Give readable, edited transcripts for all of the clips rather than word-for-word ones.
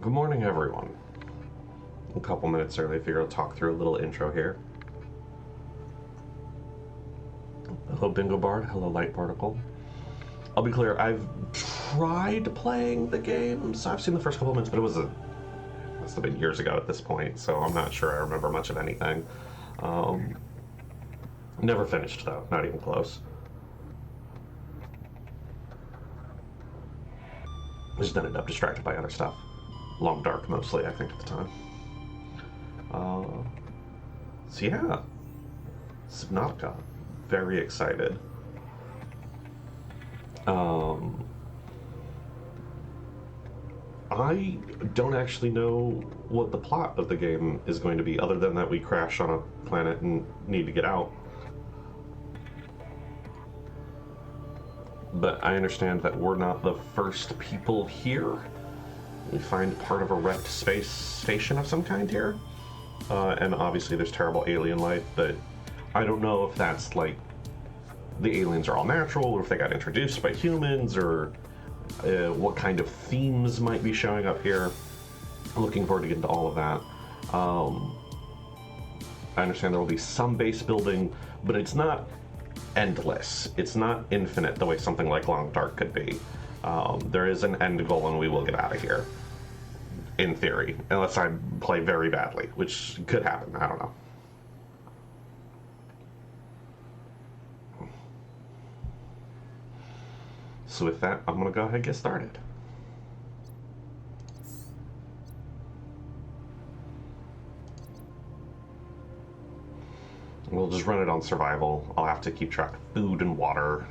Good morning, everyone. A couple minutes early, I figure I'll talk through a little intro here. Hello, Bingo Bard. Hello, Light Particle. I'll be clear, I've tried playing the game, so I've seen the first couple minutes, but must have been years ago at this point, so I'm not sure I remember much of anything. Never finished, though. Not even close. I just ended up distracted by other stuff. Long Dark, mostly, I think, at the time. So yeah. Subnautica. Very excited. I don't actually know what the plot of the game is going to be, other than that we crash on a planet and need to get out. But I understand that we're not the first people here. We find part of a wrecked space station of some kind here. And obviously there's terrible alien life, but I don't know if that's like the aliens are all natural, or if they got introduced by humans, or what kind of themes might be showing up here. I'm looking forward to getting to all of that. I understand there will be some base building, but it's not endless. It's not infinite the way something like Long Dark could be. There is an end goal and we will get out of here. In theory. Unless I play very badly, which could happen. I don't know. So with that, I'm going to go ahead and get started. We'll just run it on survival. I'll have to keep track of food and water.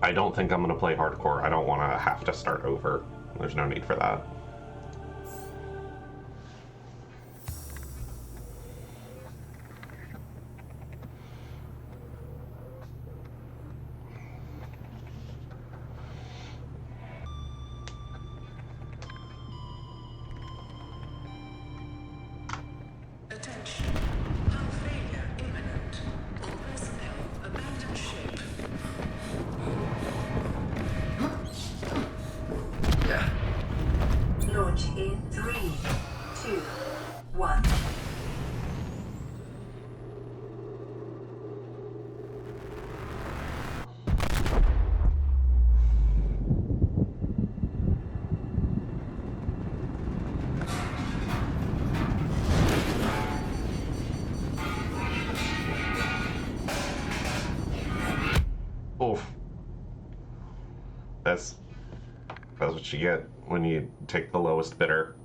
I don't think I'm going to play hardcore. I don't want to have to start over. There's no need for that. That's what you get when you take the lowest bidder.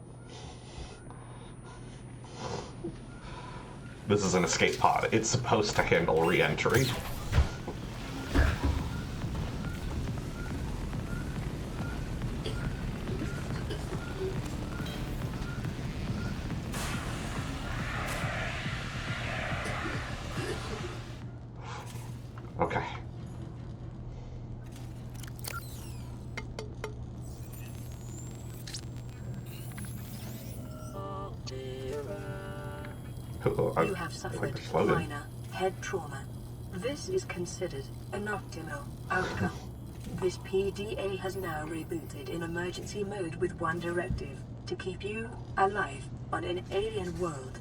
This is an escape pod. It's supposed to handle re-entry. Okay. You have suffered minor head trauma. This is considered an optimal outcome. This PDA has now rebooted in emergency mode with one directive: to keep you alive on an alien world.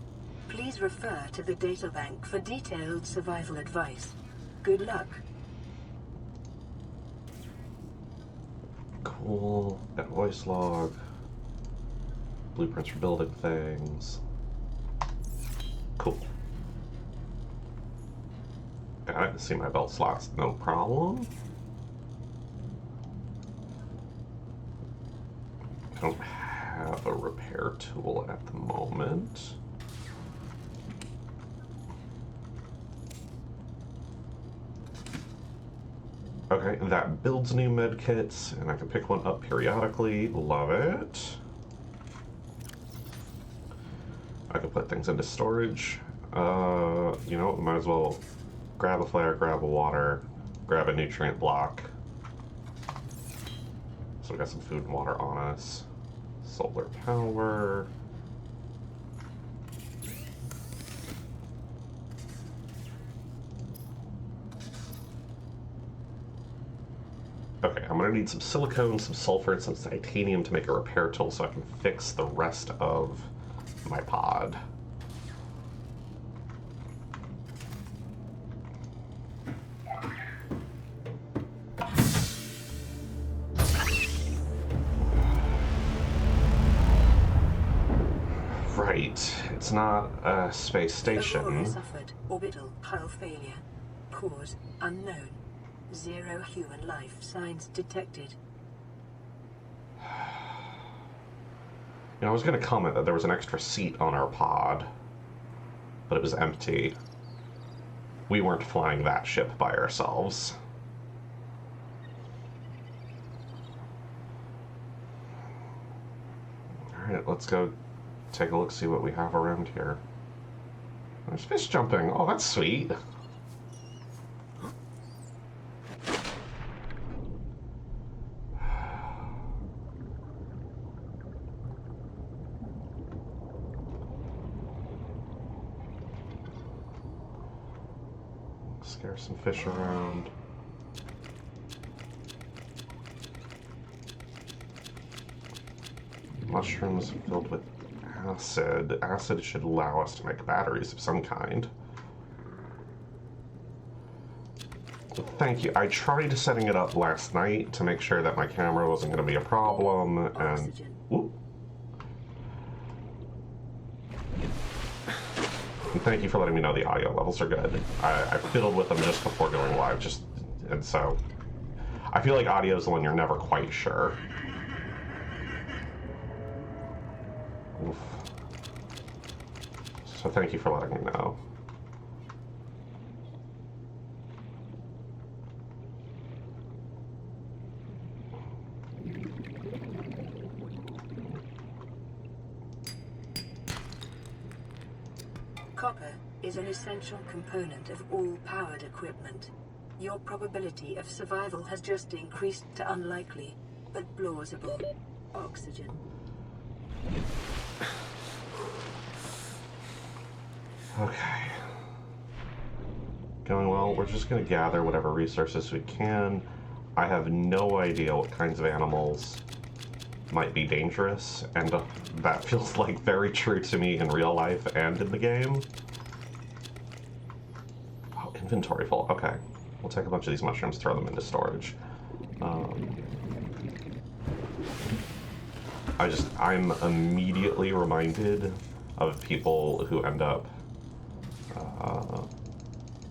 Please refer to the databank for detailed survival advice. Good luck. Cool. Got voice log. Blueprints for building things. Cool. Got it. See my belt slots, no problem. I don't have a repair tool at the moment. Okay, that builds new med kits, and I can pick one up periodically. Love it. I can put things into storage. You know, might as well grab a flare, grab a water, grab a nutrient block. So we got some food and water on us. Solar power. need some silicone, some sulfur, and some titanium to make a repair tool so I can fix the rest of my pod. Right, it's not a space station. Aurora suffered orbital hull failure. Cause unknown. 0 human life signs detected. You know, I was going to comment that there was an extra seat on our pod, but it was empty. We weren't flying that ship by ourselves. Alright, let's go take a look, see what we have around here. There's fish jumping. Oh, that's sweet. Scare some fish around. Mushrooms filled with acid. Acid should allow us to make batteries of some kind. Thank you. I tried setting it up last night to make sure that my camera wasn't going to be a problem, and... Whoop. And thank you for letting me know the audio levels are good. I fiddled with them just before going live, and so... I feel like audio is the one you're never quite sure. Oof. So thank you for letting me know. Copper is an essential component of all powered equipment. Your probability of survival has just increased to unlikely, but plausible. Oxygen. Okay. Going well. We're just going to gather whatever resources we can. I have no idea what kinds of animals might be dangerous, and that feels like very true to me in real life and in the game. Oh, inventory full. Okay. We'll take a bunch of these mushrooms, throw them into storage. I'm immediately reminded of people who end up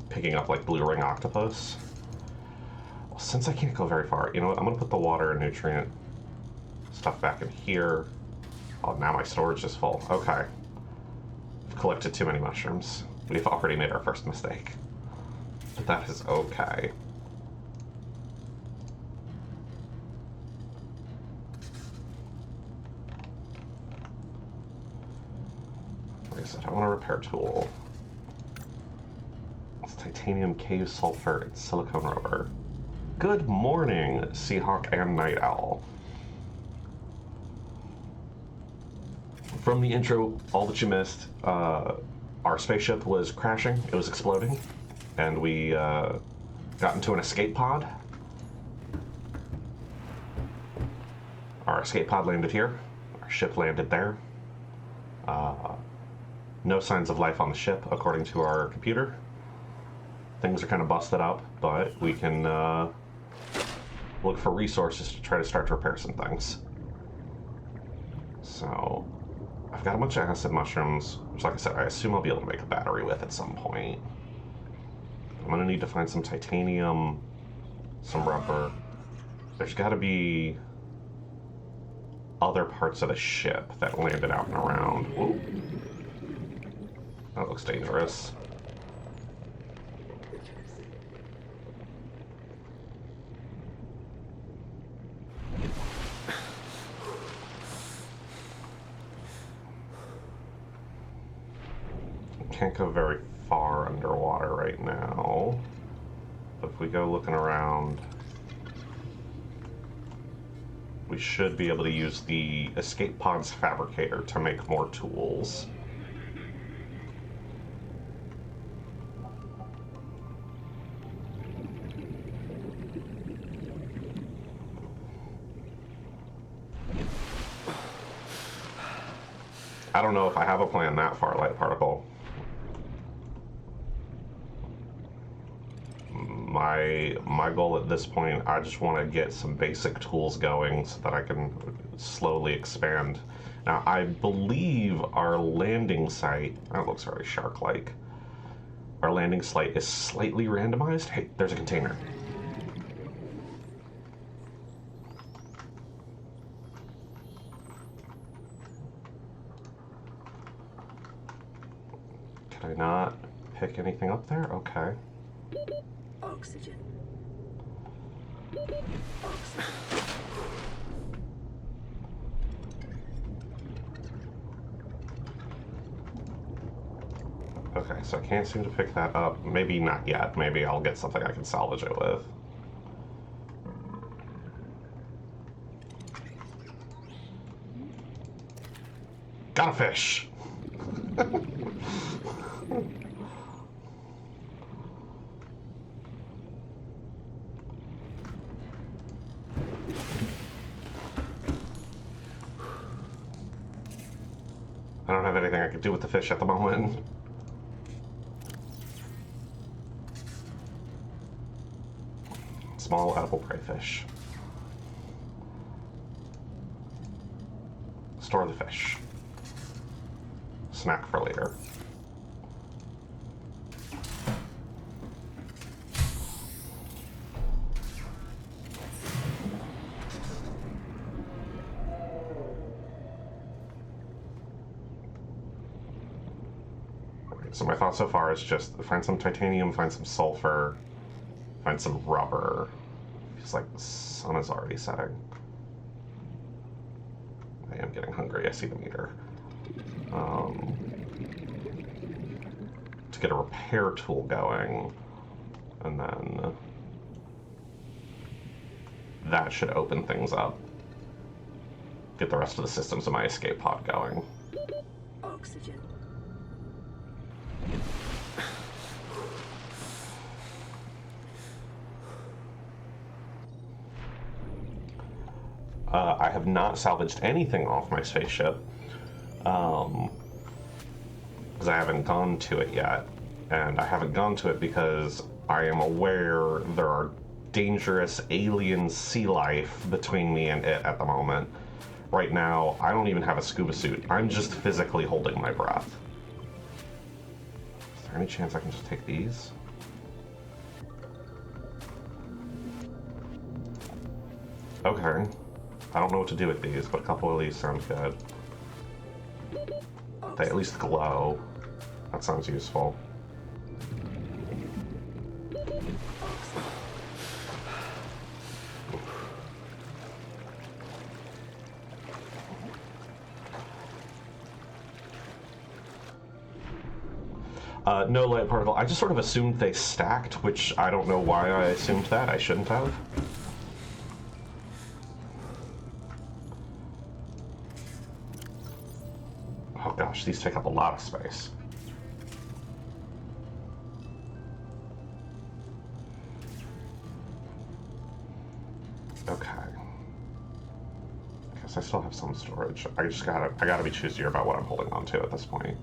picking up like blue ring octopus. Well, since I can't go very far, you know what? I'm gonna put the water and nutrient stuff back in here. Oh, now my storage is full. Okay. I've collected too many mushrooms. We've already made our first mistake. But that is okay. Like I said, I want a repair tool. It's titanium, cave, sulfur, and silicone rubber. Good morning, Seahawk and Night Owl. From the intro, all that you missed, our spaceship was crashing, it was exploding, and we got into an escape pod. Our escape pod landed here, our ship landed there. No signs of life on the ship, according to our computer. Things are kind of busted up, but we can look for resources to try to start to repair some things. So, I've got a bunch of acid mushrooms, which, like I said, I assume I'll be able to make a battery with at some point. I'm gonna need to find some titanium, some rubber. There's gotta be other parts of the ship that landed out and around. Ooh. That looks dangerous. Can't go very far underwater right now, but if we go looking around, we should be able to use the escape pod's fabricator to make more tools. I don't know if I have a plan that far, light particle. My goal at this point, I just want to get some basic tools going so that I can slowly expand. Now, I believe our landing site, that looks very shark-like. Our landing site is slightly randomized. Hey, there's a container. Can I not pick anything up there? Okay. Oxygen. Okay, so I can't seem to pick that up. Maybe not yet. Maybe I'll get something I can salvage it with. Got a fish! I don't have anything I can do with the fish at the moment. Small edible prey fish. Store the fish. Snack for later. So my thought so far is just find some titanium, find some sulfur, find some rubber. Feels like the sun is already setting. I am getting hungry, I see the meter. To get a repair tool going, and then that should open things up. Get the rest of the systems of my escape pod going. Oxygen. I have not salvaged anything off my spaceship, because I haven't gone to it yet. And I haven't gone to it because I am aware there are dangerous alien sea life between me and it at the moment. Right now, I don't even have a scuba suit. I'm just physically holding my breath. Is there any chance I can just take these? Okay. I don't know what to do with these, but a couple of these sound good. They at least glow. That sounds useful. No light particle. I just sort of assumed they stacked, which I don't know why I assumed that. I shouldn't have. Oh gosh, these take up a lot of space. Okay. I guess I still have some storage. I gotta be choosier about what I'm holding on to at this point.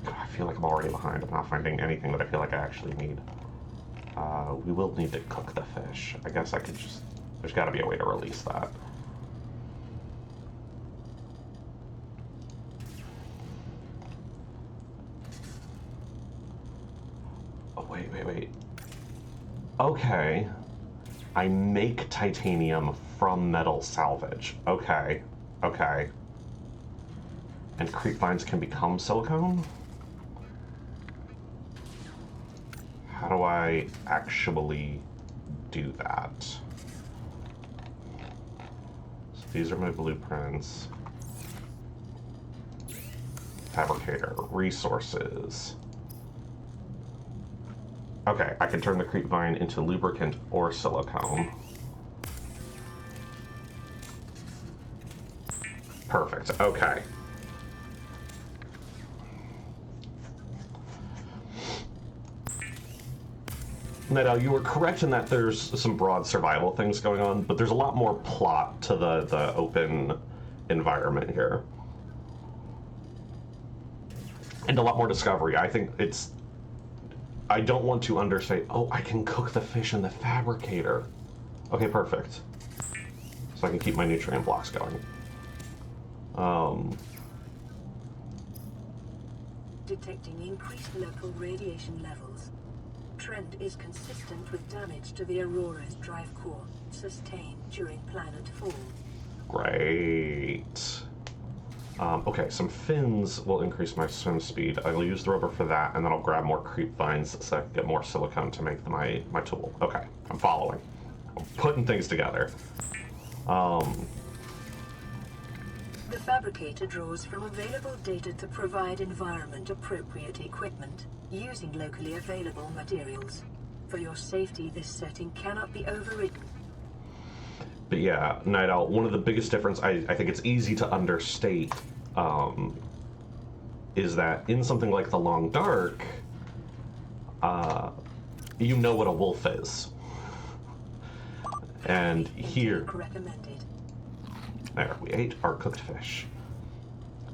I feel like I'm already behind. I'm not finding anything that I feel like I actually need. We will need to cook the fish. I guess I could just... There's gotta be a way to release that. Oh, wait. Okay. I make titanium from metal salvage. Okay. And creep vines can become silicone? How do I actually do that? So these are my blueprints. Fabricator, resources. Okay, I can turn the creep vine into lubricant or silicone. Perfect, okay. Neto, you were correct in that there's some broad survival things going on, but there's a lot more plot to the open environment here. And a lot more discovery. I think it's... I don't want to understate... Oh, I can cook the fish in the fabricator. Okay, perfect. So I can keep my nutrient blocks going. Detecting increased local radiation levels. Trend is consistent with damage to the Aurora's drive core, sustained during planet fall. Great. Okay, some fins will increase my swim speed. I'll use the rubber for that, and then I'll grab more creep vines so I can get more silicone to make my tool. Okay, I'm following. I'm putting things together. The fabricator draws from available data to provide environment-appropriate equipment, using locally available materials. For your safety, this setting cannot be overridden. But yeah, Night Owl, one of the biggest difference, I think it's easy to understate, is that in something like The Long Dark, you know what a wolf is. And here... Recommended. There, we ate our cooked fish.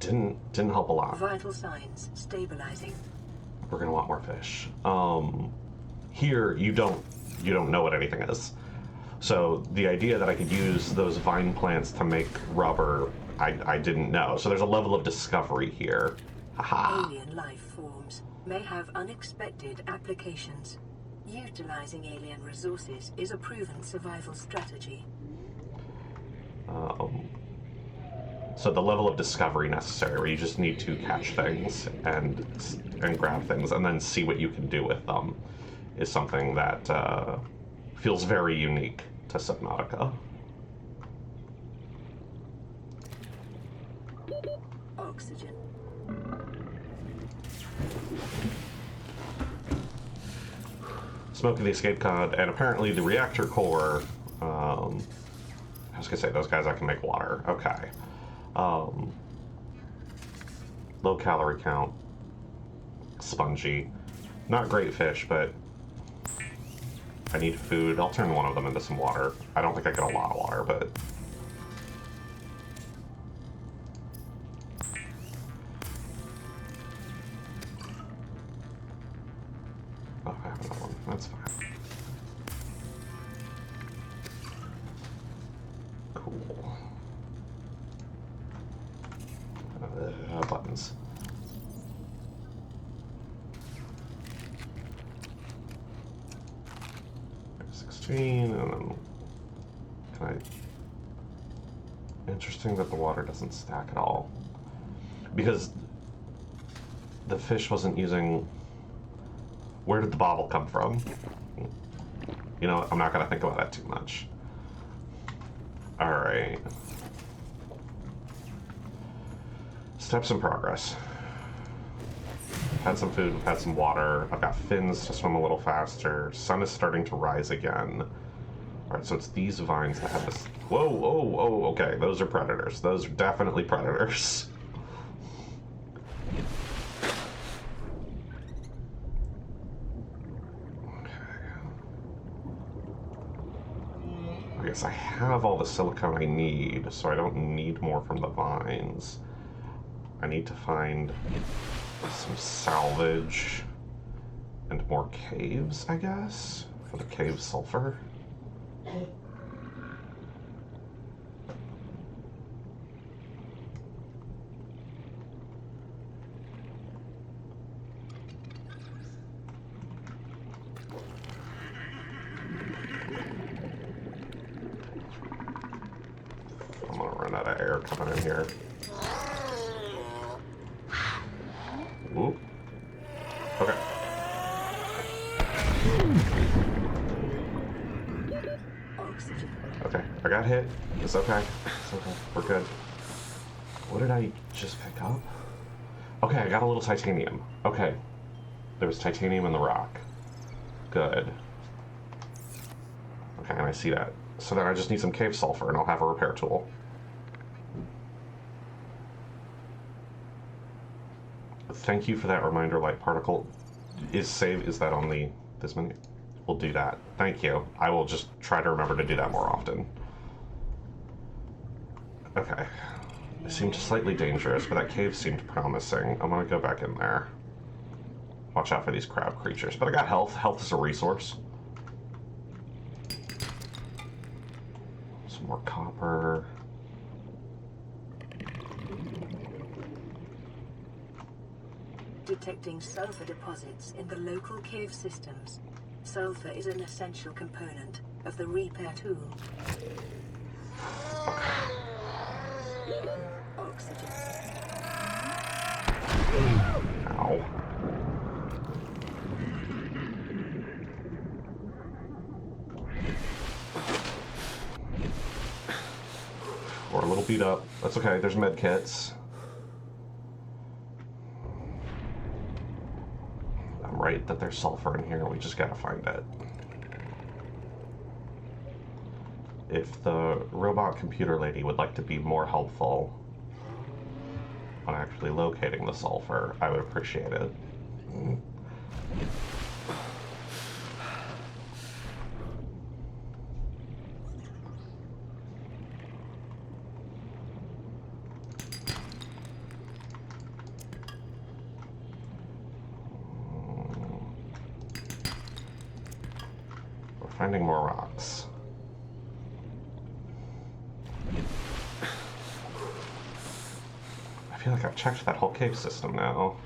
Didn't help a lot. Vital signs stabilizing. We're gonna want more fish. Here you don't know what anything is. So the idea that I could use those vine plants to make rubber, I didn't know. So there's a level of discovery here. Haha. Alien life forms may have unexpected applications. Utilizing alien resources is a proven survival strategy. So the level of discovery necessary, where you just need to catch things and grab things and then see what you can do with them, is something that feels very unique to Subnautica. Oxygen. Smoke of the escape pod, and apparently the reactor core. I was gonna say, those guys I can make water. Okay. Low calorie count. Spongy. Not great fish, but I need food. I'll turn one of them into some water. I don't think I get a lot of water, but... Oh, I have another one. That's fine. Cool. Buttons. And then can I... Interesting that the water doesn't stack at all. Because the fish wasn't using... Where did the bobble come from? You know, I'm not going to think about that too much. Alright. Steps in progress. Had some food, had some water. I've got fins to swim a little faster. Sun is starting to rise again. Alright, so it's these vines that have this... Whoa, whoa, whoa, okay. Those are predators. Those are definitely predators. I guess I have all the silicone I need, so I don't need more from the vines. I need to find some salvage and more caves, I guess, for the cave sulfur. I'm gonna run out of air coming in here. Ooh. Okay. Okay, I got hit. It's okay. It's okay. We're good. What did I just pick up? Okay, I got a little titanium. Okay. There was titanium in the rock. Good. Okay, and I see that. So then I just need some cave sulfur and I'll have a repair tool. Thank you for that reminder, light particle. Is that on this menu? we'll do that. Thank you. I will just try to remember to do that more often. Okay. It seemed slightly dangerous, but that cave seemed promising. I'm gonna go back in there. Watch out for these crab creatures. But I got health. Health is a resource. Some more copper. Detecting sulfur deposits in the local cave systems. Sulfur is an essential component of the repair tool. Oxygen. Ow. We're a little beat up. That's okay, there's med kits. I'm right that there's sulfur in here, we just gotta find it. If the robot computer lady would like to be more helpful on actually locating the sulfur, I would appreciate it. We're finding more rocks. I feel like I've checked that whole cave system now.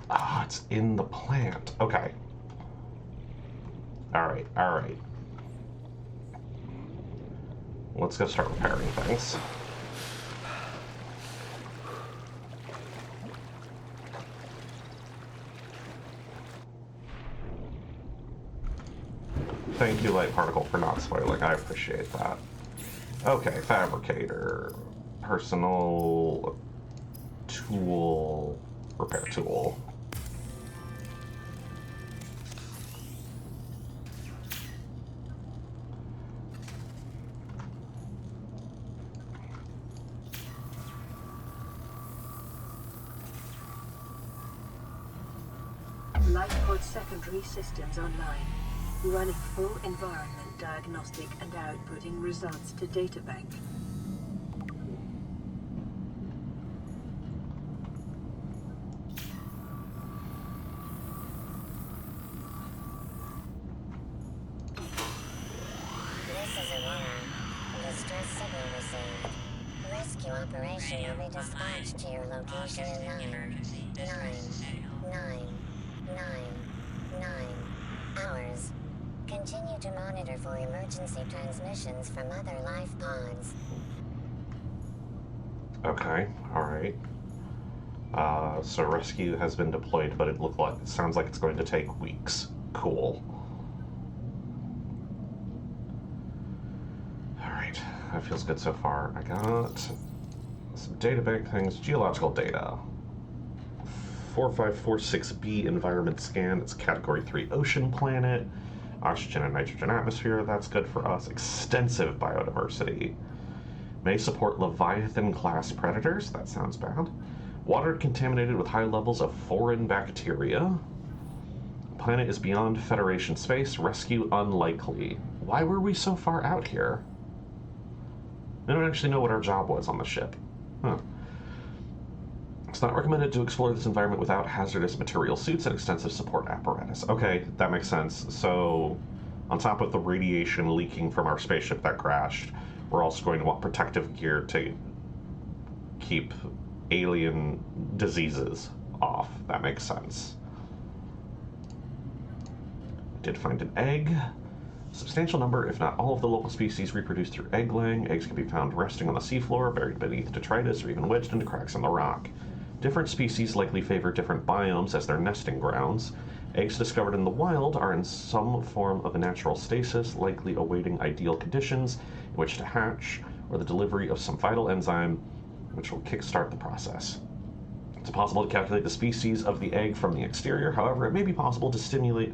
Ah, it's in the plant. Okay. Alright, alright. Let's go start repairing things. Thank you, Light Particle, for not spoiling. I appreciate that. Okay, fabricator. Personal tool. Repair tool. Lifepod secondary systems online. Running full environment diagnostic and outputting results to databank. This is Aurora. Distress signal received. Rescue operation will be dispatched to your location in 9 hours. Continue to monitor for emergency transmissions from other life pods. Okay, alright. So rescue has been deployed, but it sounds like it's going to take weeks. Cool. Alright, that feels good so far. I got some databank things. Geological data. 4546b environment scan. It's category 3 ocean planet. Oxygen and nitrogen atmosphere. That's good for us. Extensive biodiversity. May support Leviathan class predators. That sounds bad. Water contaminated with high levels of foreign bacteria. Planet is beyond Federation space. Rescue unlikely. Why were we so far out here? I don't actually know what our job was on the ship. Huh. It's not recommended to explore this environment without hazardous material suits and extensive support apparatus. Okay, that makes sense. So, on top of the radiation leaking from our spaceship that crashed, we're also going to want protective gear to keep alien diseases off. That makes sense. I did find an egg. Substantial number, if not all, of the local species reproduce through egg laying. Eggs can be found resting on the seafloor, buried beneath detritus, or even wedged into cracks in the rock. Different species likely favor different biomes as their nesting grounds. Eggs discovered in the wild are in some form of a natural stasis, likely awaiting ideal conditions in which to hatch, or the delivery of some vital enzyme which will kickstart the process. It's possible to calculate the species of the egg from the exterior. However, it may be possible to stimulate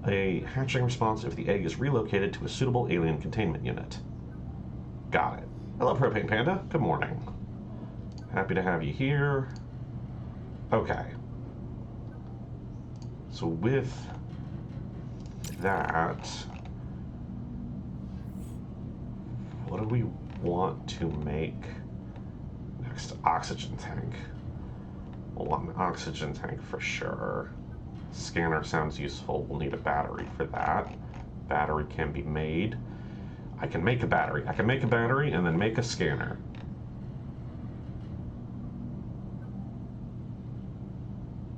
a hatching response if the egg is relocated to a suitable alien containment unit. Got it. Hello, Propane Panda. Good morning. Happy to have you here. Okay. So with that, what do we want to make next? Oxygen tank. We'll want an oxygen tank for sure. Scanner sounds useful. We'll need a battery for that. Battery can be made. I can make a battery. I can make a battery and then make a scanner.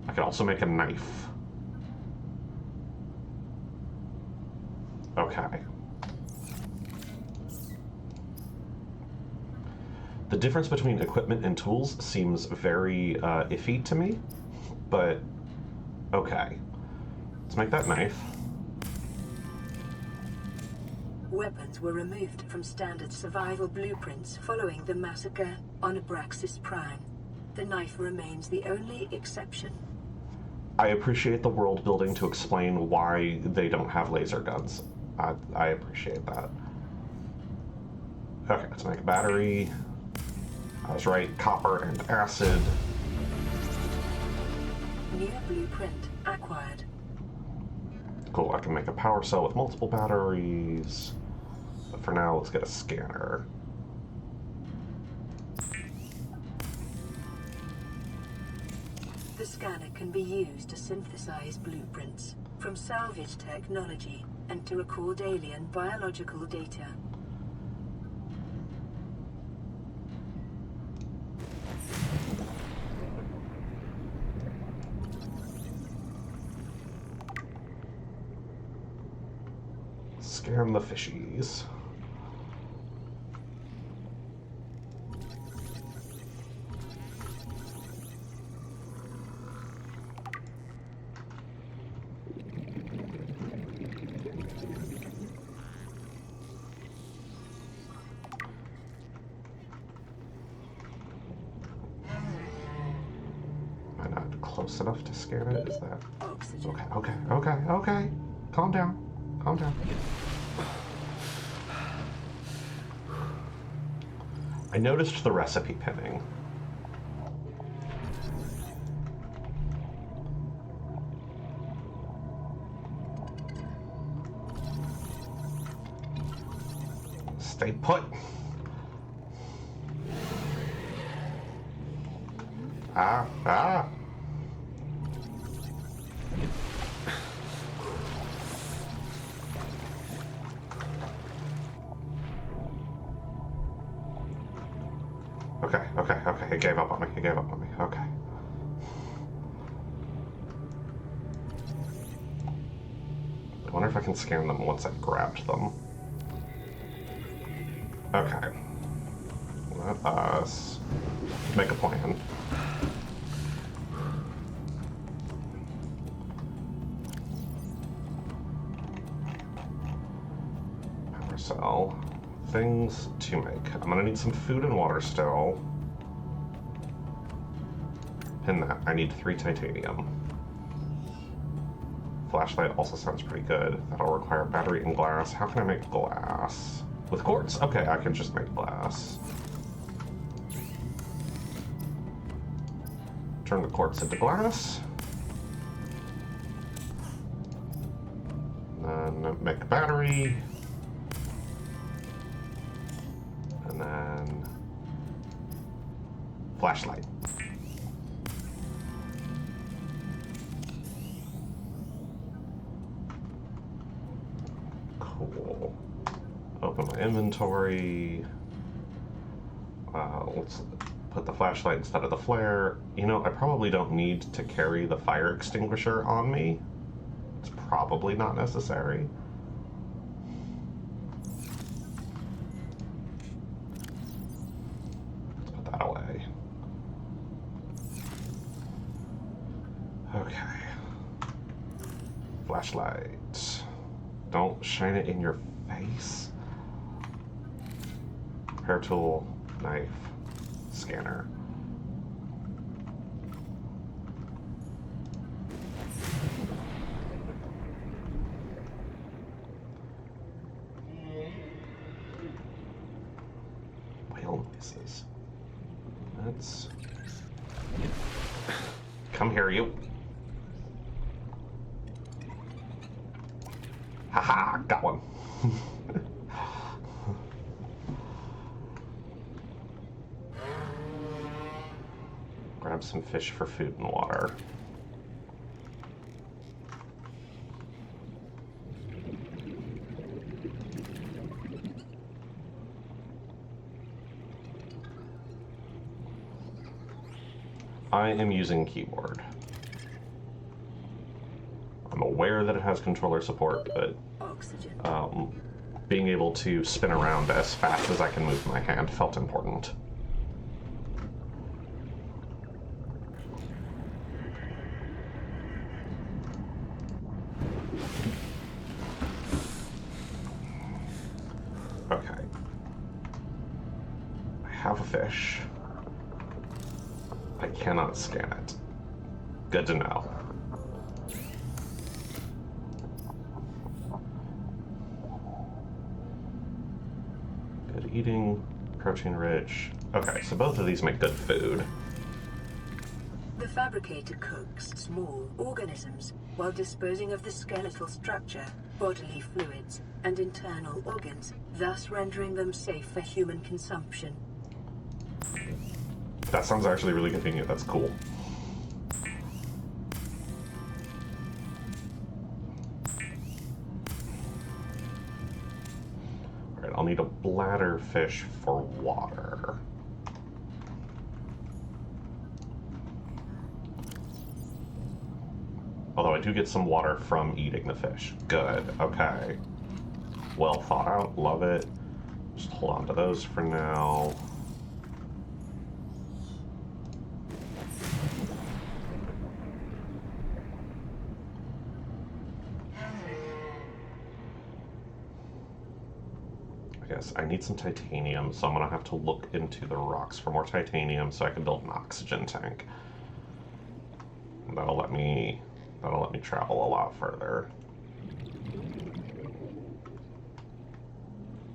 I can also make a knife. Okay. The difference between equipment and tools seems very iffy to me, but okay. Let's make that knife. Weapons were removed from standard survival blueprints following the massacre on Abraxas Prime. The knife remains the only exception. I appreciate the world building to explain why they don't have laser guns. I appreciate that. Okay, let's make a battery. I was right, copper and acid. New blueprint acquired. Cool, I can make a power cell with multiple batteries. But for now, let's get a scanner. The scanner can be used to synthesize blueprints from salvage technology and to record alien biological data. Scan the fishies. Am I not close enough to scan it? Is that... Oxygen. Okay. Calm down. I noticed the recipe pinning. Stay put. Ah. Okay. It gave up on me. Okay. I wonder if I can scan them once I've grabbed them. Okay. Let us make a plan. Power cell. Things to make. I'm gonna need some food and water still. Pin that. I need 3 titanium. Flashlight also sounds pretty good. That'll require battery and glass. How can I make glass? With quartz? Okay, I can just make glass. Turn the quartz into glass. And then make a battery. And then flashlight. Cool. Open my inventory. Let's put the flashlight instead of the flare. You know, I probably don't need to carry the fire extinguisher on me. It's probably not necessary. Let's put that away. Okay. Flashlight. Don't shine it in your face. Hair tool, knife, scanner. places. Let's... Come here, you. Haha, got one. Grab some fish for food and water. I am using keyboard. I'm aware that it has controller support, but being able to spin around as fast as I can move my hand felt important. Okay. I have a fish. I cannot scan it. Good to know. Good eating, protein rich. Okay, so both of these make good food. The fabricator cooks small organisms while disposing of the skeletal structure, bodily fluids, and internal organs, thus rendering them safe for human consumption. That sounds actually really convenient. That's cool. Alright, I'll need a bladder fish for water. Although I do get some water from eating the fish. Good, okay. Well thought out, love it. Just hold on to those for now. I need some titanium, so I'm gonna have to look into the rocks for more titanium so I can build an oxygen tank. And that'll let me travel a lot further.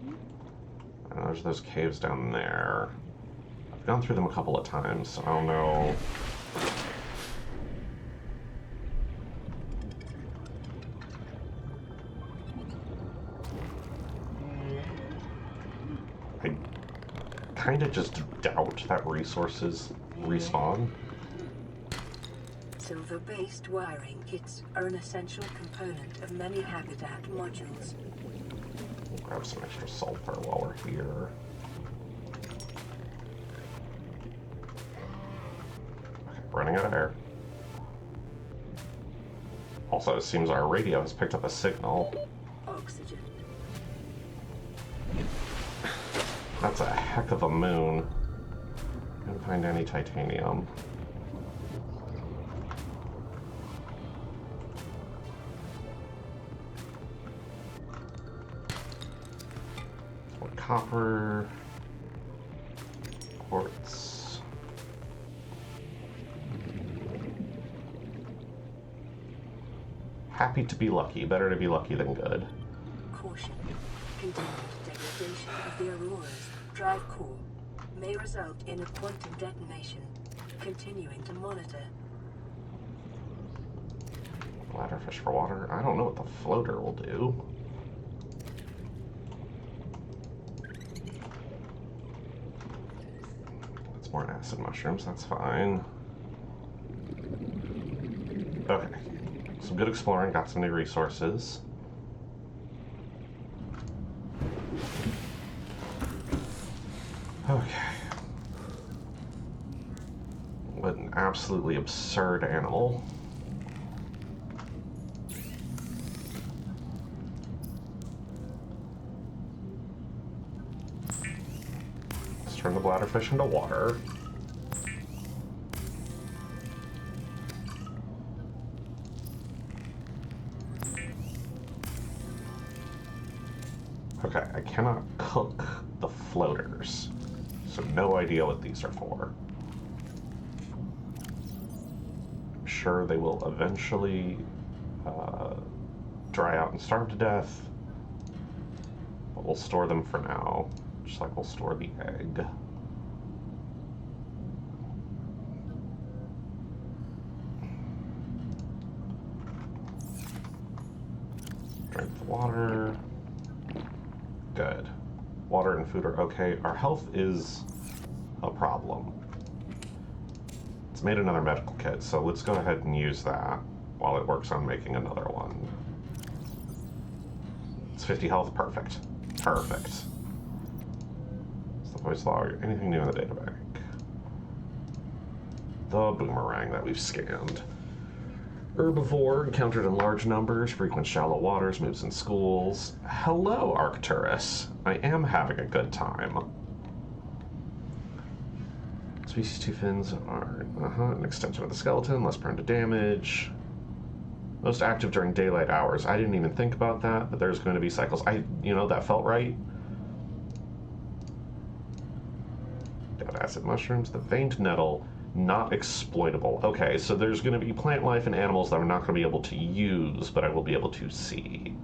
And there's those caves down there. I've gone through them a couple of times, so I don't know. I kind of just doubt that resources respawn. Silver-based wiring kits are an essential component of many habitat modules. We'll grab some extra sulfur while we're here. Okay, running out of air. Also, it seems our radio has picked up a signal. Oxygen. That's a heck of a moon. Can't find any titanium. More copper. Quartz. Happy to be lucky. Better to be lucky than good. Caution. Continued degradation of the Aurora's drive core may result in a quantum detonation. Continuing to monitor. Bladderfish for water. I don't know what the floater will do. That's more acid mushrooms. That's fine. Okay. Some good exploring. Got some new resources. Okay. What an absolutely absurd animal. Let's turn the bladderfish into water. Okay, I cannot cook the floaters. So no idea what these are for. I'm sure they will eventually dry out and starve to death, but we'll store them for now, just like we'll store the egg. water. Good. Water and food are okay. Our health is a problem. It's made another medical kit, so let's go ahead and use that while it works on making another one. It's 50 health. Perfect. Perfect. The voice log. Anything new in the databank? The boomerang that we've scanned. Herbivore, encountered in large numbers, frequent shallow waters, moves in schools. Hello, Arcturus. I am having a good time. Species 2 fins are an extension of the skeleton, less prone to damage. Most active during daylight hours. I didn't even think about that, but there's going to be cycles. That felt right. Got acid mushrooms. The veined nettle, not exploitable. Okay, so there's going to be plant life and animals that I'm not going to be able to use, but I will be able to see.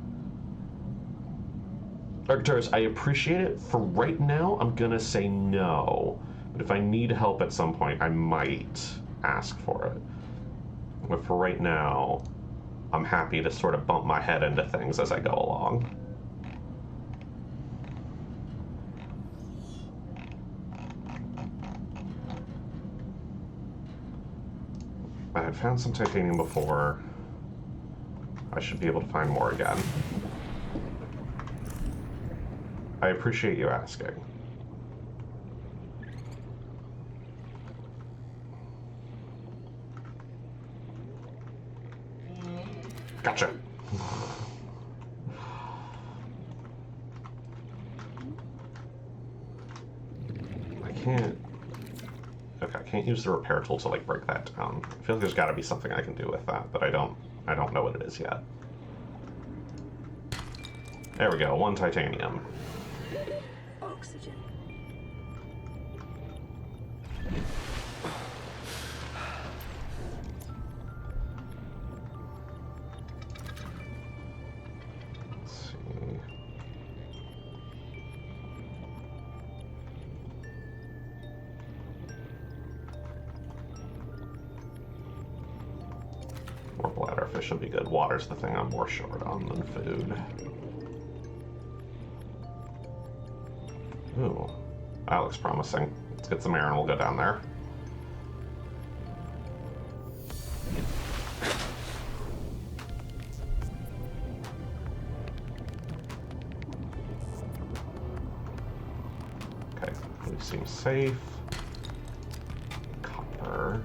Arcturus, I appreciate it. For right now, I'm going to say no. But if I need help at some point, I might ask for it. But for right now, I'm happy to sort of bump my head into things as I go along. I had found some titanium before. I should be able to find more again. I appreciate you asking. Gotcha. I can't... Okay, I can't use the repair tool to, like, break that down. I feel like there's got to be something I can do with that, but I don't know what it is yet. There we go, 1 titanium. Oxygen. Let's see. More bladderfish will be good. Water's the thing I'm more short on than food. Ooh, that looks promising. Let's get some air and we'll go down there. Okay, we seem safe. Copper.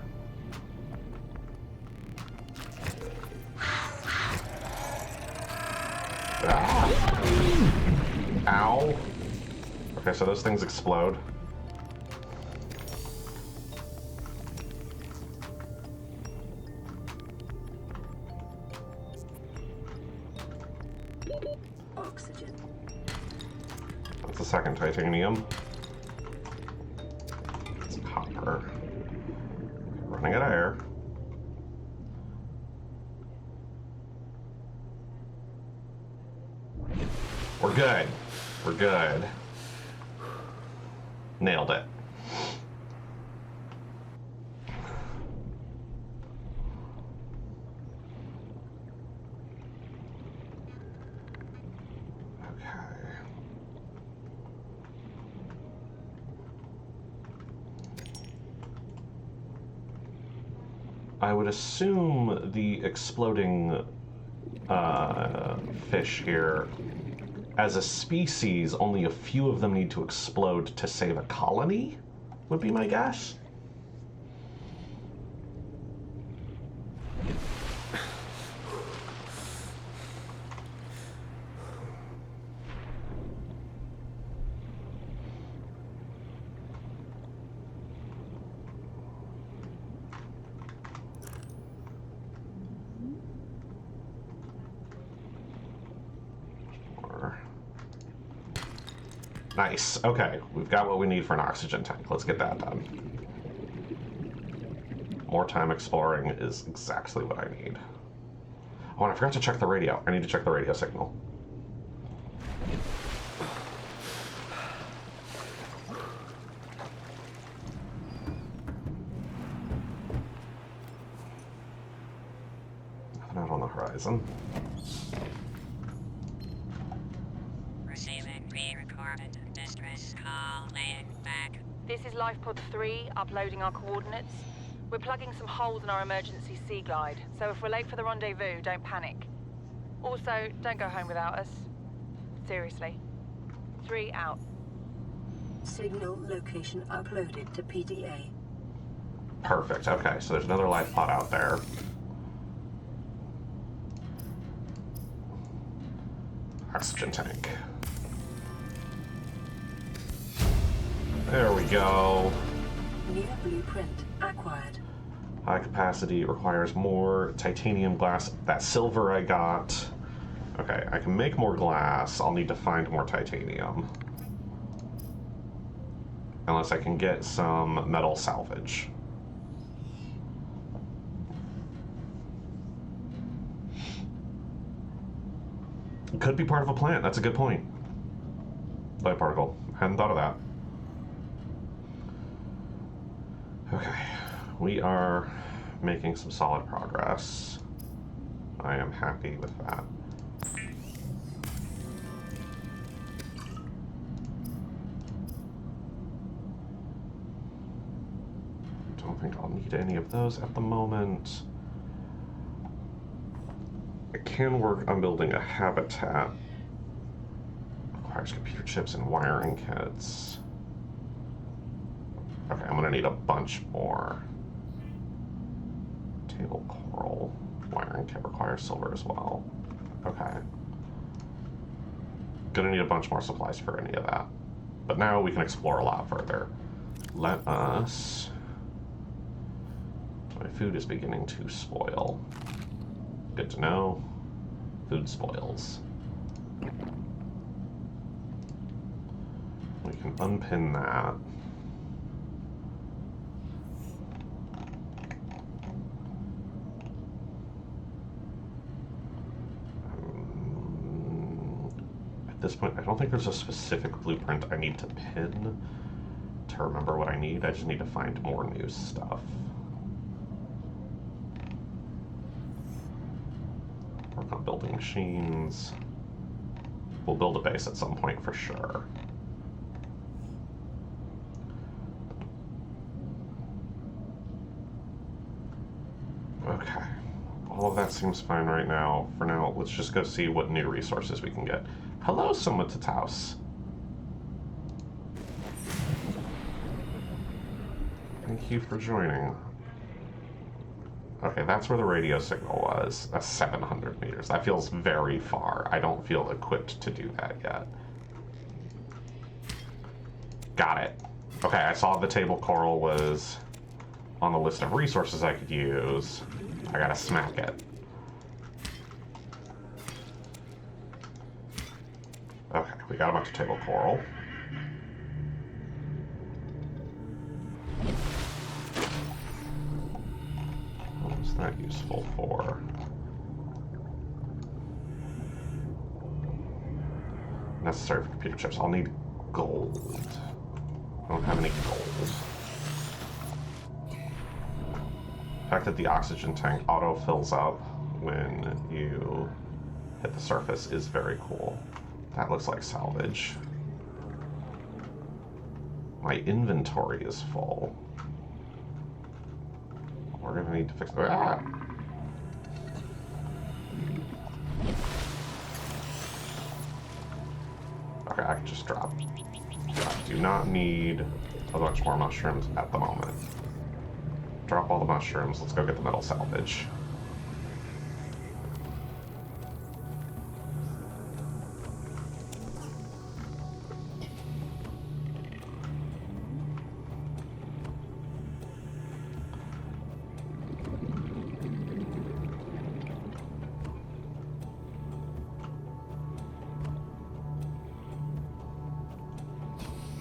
Ah. Ow. Okay, so those things explode. Oxygen. That's the second titanium. It's copper. Running out of air. We're good. We're good. Nailed it. Okay. I would assume the exploding fish here, as a species, only a few of them need to explode to save a colony, would be my guess. Nice. Okay, we've got what we need for an oxygen tank. Let's get that done. More time exploring is exactly what I need. Oh, and I forgot to check the radio. I need to check the radio signal. Nothing out on the horizon. This is LifePod 3, uploading our coordinates. We're plugging some holes in our emergency sea glide, so if we're late for the rendezvous, don't panic. Also, don't go home without us. Seriously. 3 out. Signal location uploaded to PDA. Perfect. Okay, so there's another life pod out there. Oxygen tank. There we go. New blueprint acquired. High capacity requires more titanium glass. That silver I got. Okay, I can make more glass. I'll need to find more titanium. Unless I can get some metal salvage. It could be part of a plant. That's a good point. Light particle. Hadn't thought of that. Okay. We are making some solid progress. I am happy with that. Don't think I'll need any of those at the moment. I can work on building a habitat. Requires computer chips and wiring kits. Okay, I'm gonna need a bunch more. Table coral. Wiring kit requires silver as well. Okay. Gonna need a bunch more supplies for any of that. But now we can explore a lot further. Let us... My food is beginning to spoil. Good to know. Food spoils. We can unpin that. At this point, I don't think there's a specific blueprint I need to pin to remember what I need. I just need to find more new stuff. Work on building machines. We'll build a base at some point for sure. Okay. All of that seems fine right now. For now, let's just go see what new resources we can get. Hello, Subnautica. Thank you for joining. Okay, that's where the radio signal was. That's 700 meters. That feels very far. I don't feel equipped to do that yet. Got it. Okay, I saw the table coral was on the list of resources I could use. I gotta smack it. Okay, we got a bunch of table coral. What was that useful for? Necessary for computer chips. I'll need gold. I don't have any gold. The fact that the oxygen tank auto-fills up when you hit the surface is very cool. That looks like salvage. My inventory is full. We're gonna need to fix... Ah! Okay, I can just drop. I do not need a bunch more mushrooms at the moment. Drop all the mushrooms. Let's go get the metal salvage.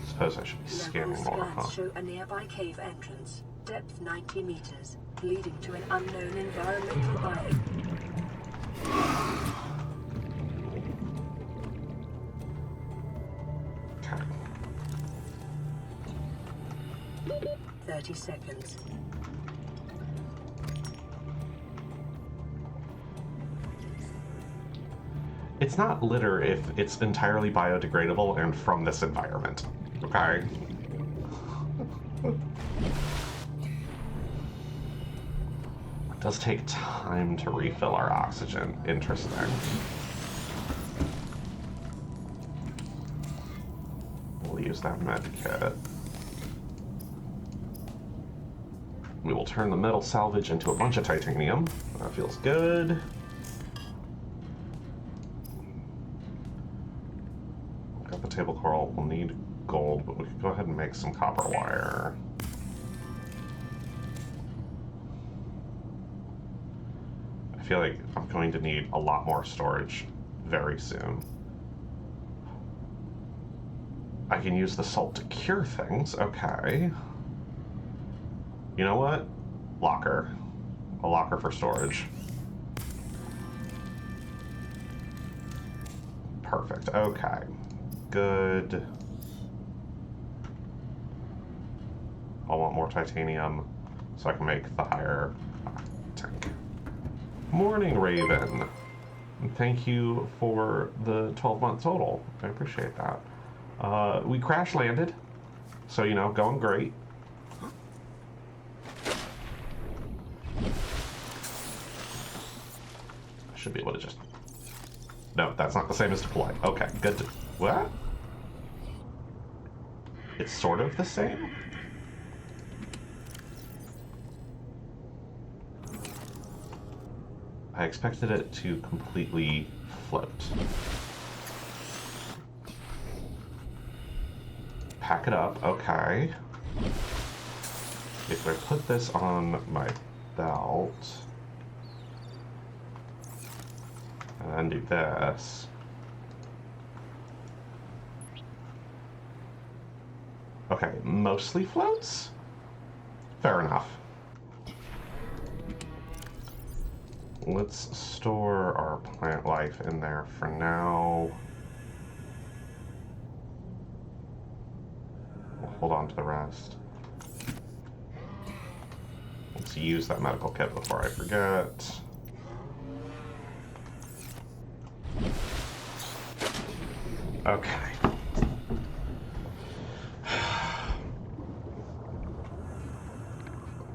Suppose I should be scanning more, huh? Show a nearby cave entrance, depth 90 meters, leading to an unknown environmental biome. Okay. 30 seconds. It's not litter if it's entirely biodegradable and from this environment. Okay. It does take time to refill our oxygen. Interesting. We'll use that med kit. We will turn the metal salvage into a bunch of titanium. That feels good. Got the table coral. We'll need gold, but we can go ahead and make some copper wire. I feel like I'm going to need a lot more storage very soon. I can use the salt to cure things. Okay. You know what? Locker. A locker for storage. Perfect. Okay. Good. I want more titanium so I can make the higher tank. Morning, Raven. And thank you for the 12-month total. I appreciate that. We crash landed, so, you know, going great. I should be able to just... No, that's not the same as deploy. Okay, good to... What? It's sort of the same? I expected it to completely float. Pack it up, okay. If I put this on my belt... and do this... Okay, mostly floats? Fair enough. Let's store our plant life in there for now. We'll hold on to the rest. Let's use that medical kit before I forget. Okay.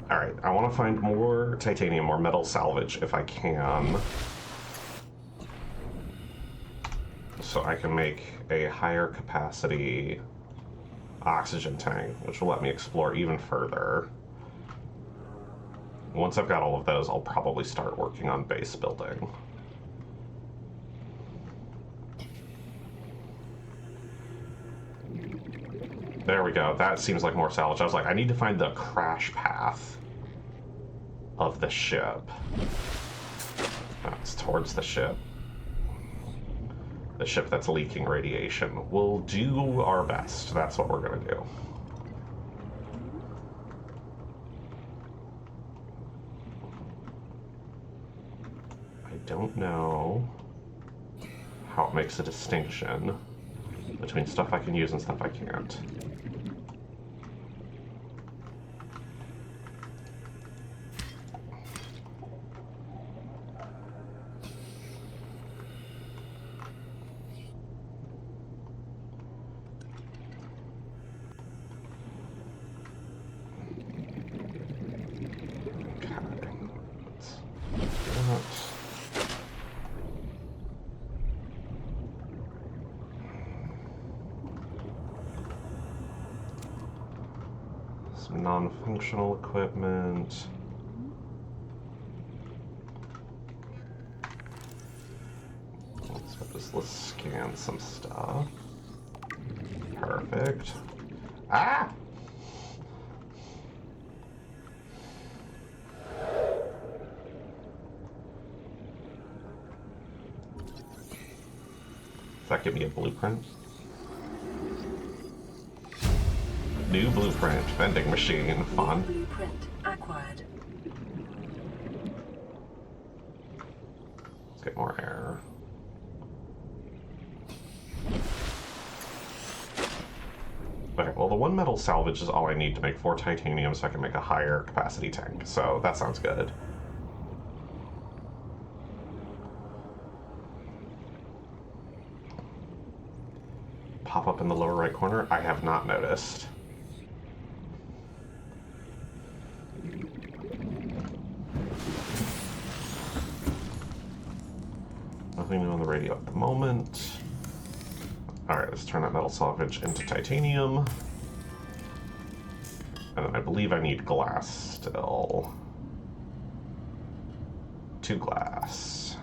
Alright, I want to find more titanium, more metal salvage if I can. So I can make a higher capacity oxygen tank, which will let me explore even further. Once I've got all of those, I'll probably start working on base building. There we go. That seems like more salvage. I was like, I need to find the crash path of the ship. That's towards the ship. The ship that's leaking radiation. We'll do our best. That's what we're gonna do. I don't know how it makes a distinction between stuff I can use and stuff I can't. Non-functional equipment. Let's scan some stuff. Perfect. Ah! Does that give me a blueprint? New blueprint, vending machine, fun. Blueprint acquired. Let's get more air. Okay, well the one metal salvage is all I need to make 4 titanium so I can make a higher capacity tank, so that sounds good. Pop up in the lower right corner? I have not noticed. Nothing new on the radio at the moment. Alright, let's turn that metal salvage into titanium. And then I believe I need glass still. 2 glass.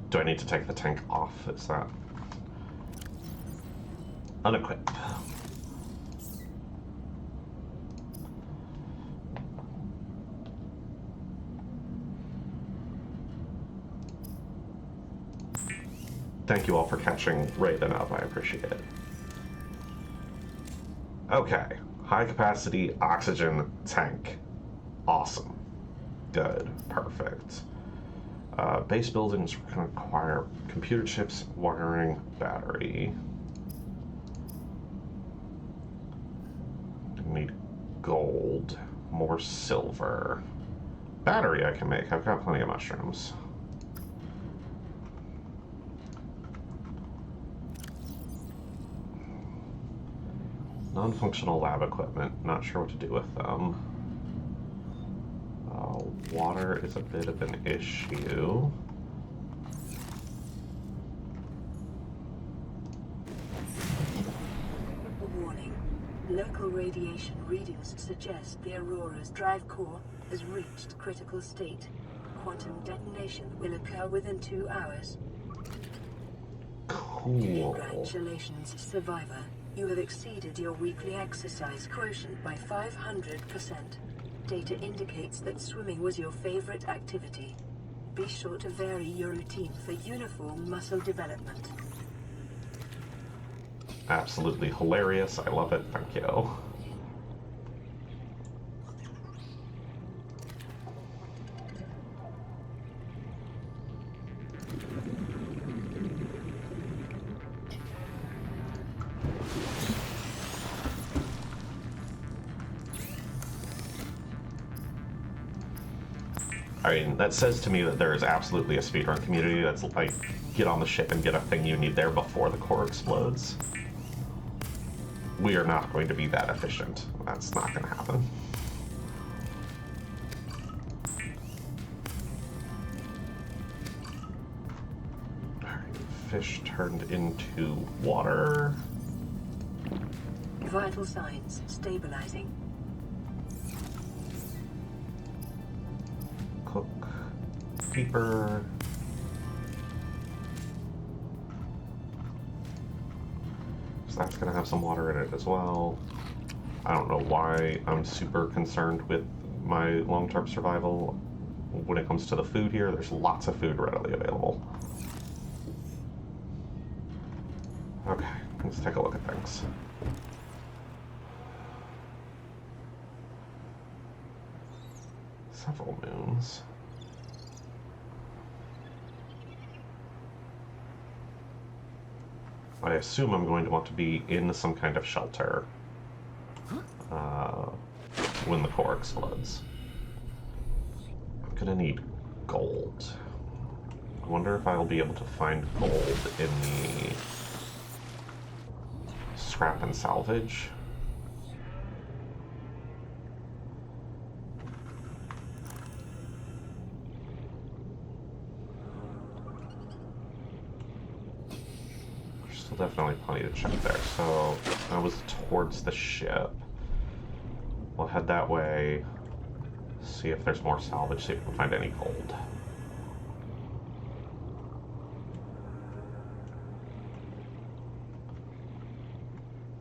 Do I need to take the tank off? Is that... Unequip. Thank you all for catching Raven up. I appreciate it. Okay. High capacity oxygen tank. Awesome. Good. Perfect. Base buildings require computer chips, wiring, battery. Need gold, more silver. Battery I can make. I've got plenty of mushrooms. Non-functional lab equipment. Not sure what to do with them. Water is a bit of an issue. Warning. Local radiation readings suggest the Aurora's drive core has reached critical state. Quantum detonation will occur within 2 hours. Cool. Congratulations, survivor. You have exceeded your weekly exercise quotient by 500%. Data indicates that swimming was your favorite activity. Be sure to vary your routine for uniform muscle development. Absolutely hilarious. I love it. Thank you. I mean, that says to me that there is absolutely a speedrun community that's like, get on the ship and get a thing you need there before the core explodes. We are not going to be that efficient. That's not going to happen. Alright, fish turned into water. Vital signs stabilizing. Cook. Keeper. So that's going to have some water in it as well. I don't know why I'm super concerned with my long-term survival when it comes to the food here. There's lots of food readily available. Okay, let's take a look at things. Several moons. I assume I'm going to want to be in some kind of shelter when the core explodes. I'm gonna need gold. I wonder if I'll be able to find gold in the scrap and salvage. Definitely plenty to check there. So I was towards the ship. We'll head that way, see if there's more salvage, see if we can find any gold.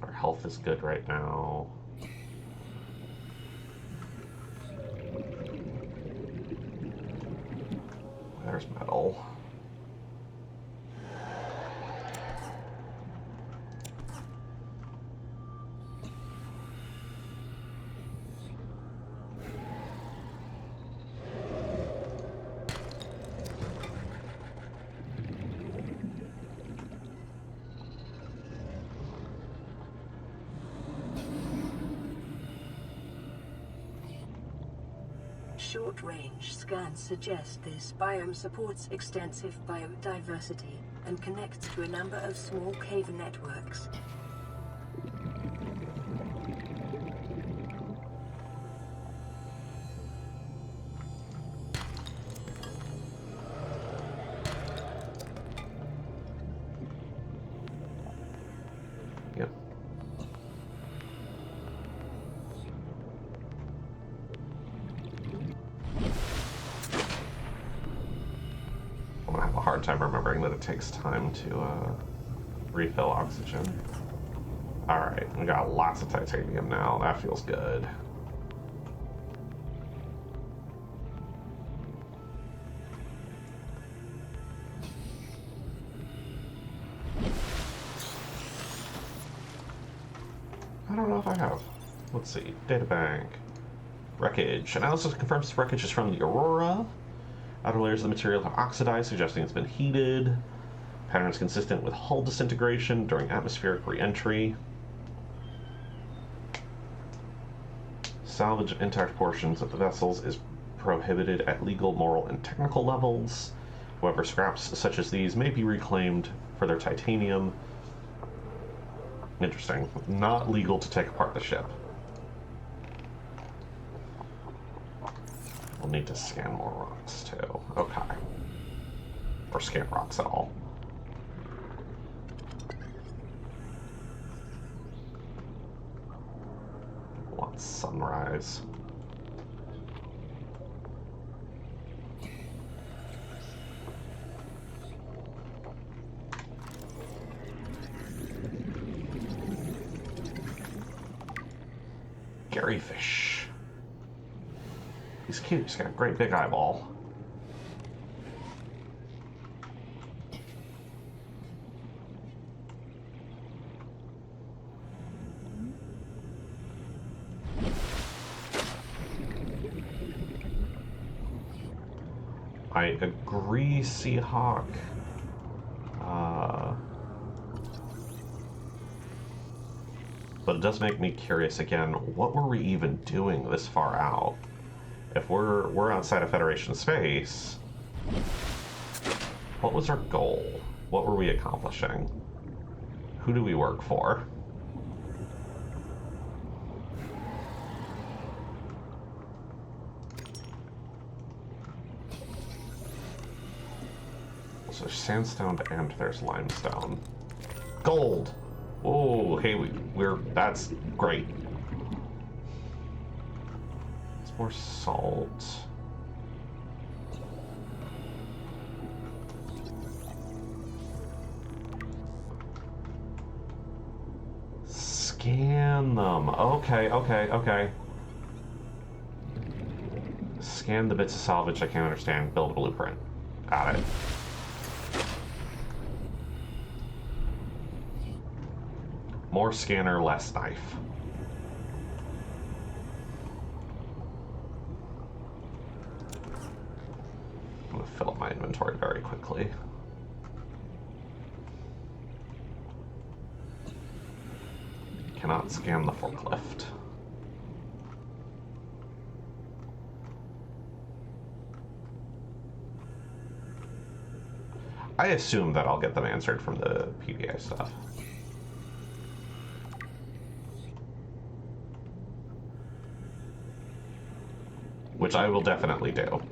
Our health is good right now. There's metal. Short-range scans suggest this biome supports extensive biodiversity and connects to a number of small cave networks. Yep. I'm gonna have a hard time remembering that it takes time to refill oxygen. Alright, we got lots of titanium now. That feels good. I don't know if I have. Let's see. Data bank. Wreckage. Analysis confirms this wreckage is from the Aurora. Outer layers of the material have oxidized, suggesting it's been heated. Patterns consistent with hull disintegration during atmospheric re-entry. Salvage of intact portions of the vessels is prohibited at legal, moral, and technical levels. However, scraps such as these may be reclaimed for their titanium. Interesting. Not legal to take apart the ship. We'll need to scan more rocks, too. Okay. Or scan rocks at all. Want sunrise. Gary fish. He's cute. He's got a great big eyeball. I agree, Seahawk. But it does make me curious again, what were we even doing this far out? If we're outside of Federation space, what was our goal? What were we accomplishing? Who do we work for? So there's sandstone and there's limestone. Gold! Oh, hey, that's great. It's more salt. Scan them. Okay. Scan the bits of salvage I can't understand. Build a blueprint. Got it. More scanner, less knife. I'm gonna fill up my inventory very quickly. Cannot scan the forklift. I assume that I'll get them answered from the PDA stuff. Which I will definitely do.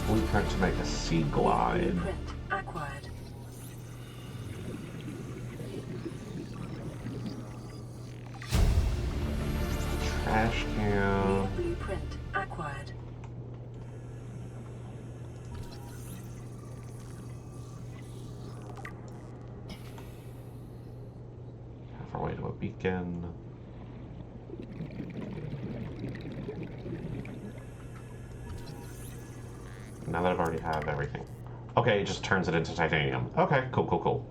Blueprint to make a sea glide. Blueprint acquired. Trash can. Blueprint acquired. Half our way to a beacon. Now that I've already have everything. Okay, it just turns it into titanium. Okay, cool.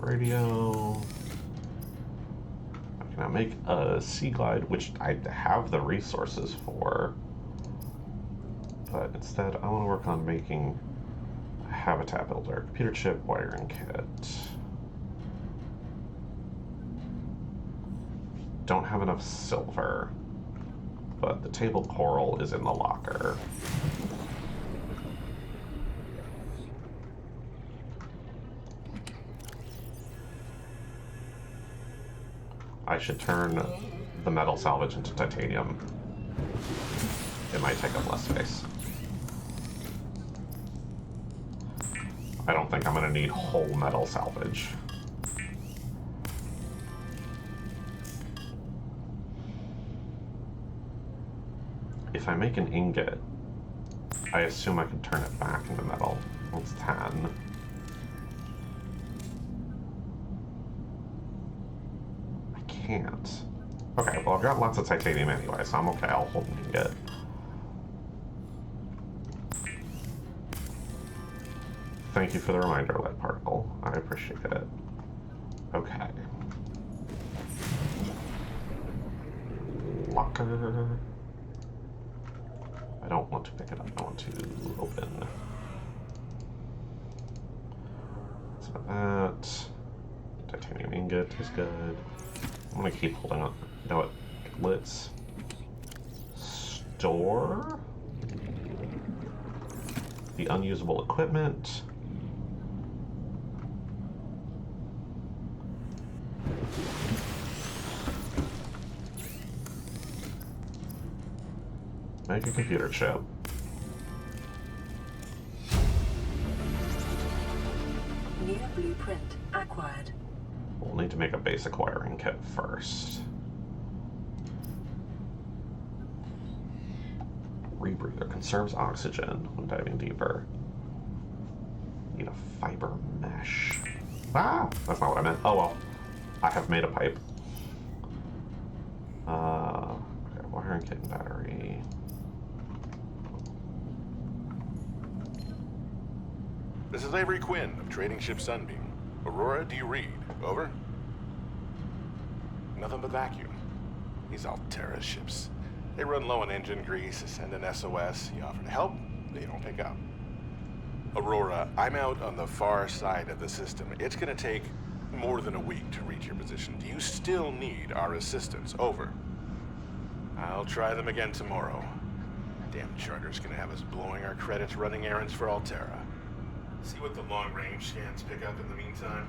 radio. I cannot make a sea glide, which I have the resources for. But instead, I want to work on making a habitat builder, computer chip, wiring kit. Don't have enough silver, but the table coral is in the locker. I should turn the metal salvage into titanium. It might take up less space. I don't think I'm going to need whole metal salvage. If I make an ingot, I assume I can turn it back into metal. That's 10. I can't. Okay, well I've got lots of titanium anyway, so I'm okay. I'll hold an ingot. Thank you for the reminder, lead particle. I appreciate it. Okay. Locker. I don't want to pick it up. I want to open. So that. Titanium ingot is good. I'm gonna keep holding on. You know what? Let's store the unusable equipment. Make a computer chip. New blueprint acquired. We'll need to make a basic wiring kit first. Rebreather conserves oxygen when diving deeper. Need a fiber mesh. Ah! That's not what I meant. Oh well. I have made a pipe. Okay, wiring kit and battery. This is Avery Quinn of Trading Ship Sunbeam. Aurora, do you read? Over? Nothing but vacuum. These Altera ships. They run low on engine grease, send an SOS, you offer to help, they don't pick up. Aurora, I'm out on the far side of the system. It's gonna take more than a week to reach your position. Do you still need our assistance? Over. I'll try them again tomorrow. Damn charter's gonna have us blowing our credits running errands for Altera. See what the long-range scans pick up in the meantime.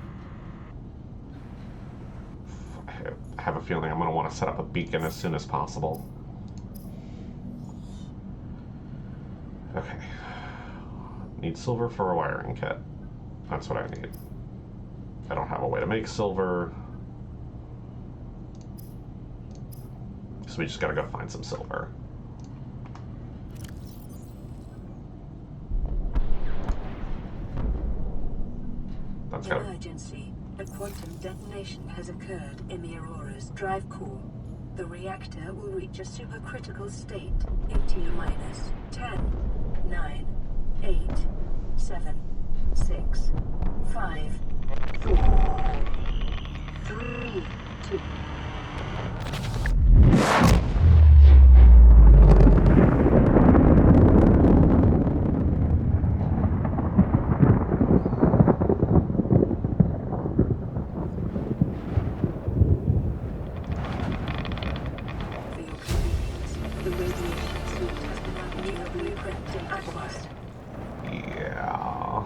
I have a feeling I'm going to want to set up a beacon as soon as possible. Okay. Need silver for a wiring kit. That's what I need. I don't have a way to make silver. So we just got to go find some silver. That's good. Emergency. A quantum detonation has occurred in the Aurora's drive core. The reactor will reach a supercritical state in T-minus 10, 9, 8, 7, 6, 5, 4, 3, 2. Yeah.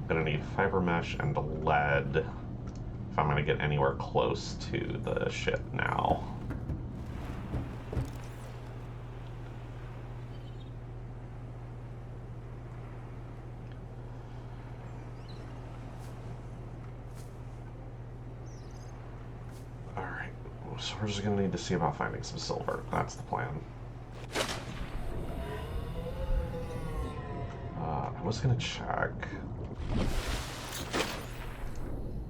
Gonna need fiber mesh and lead if I'm gonna get anywhere close to the ship now. Alright, so we're just gonna need to see about finding some silver. That's the plan. I was gonna check.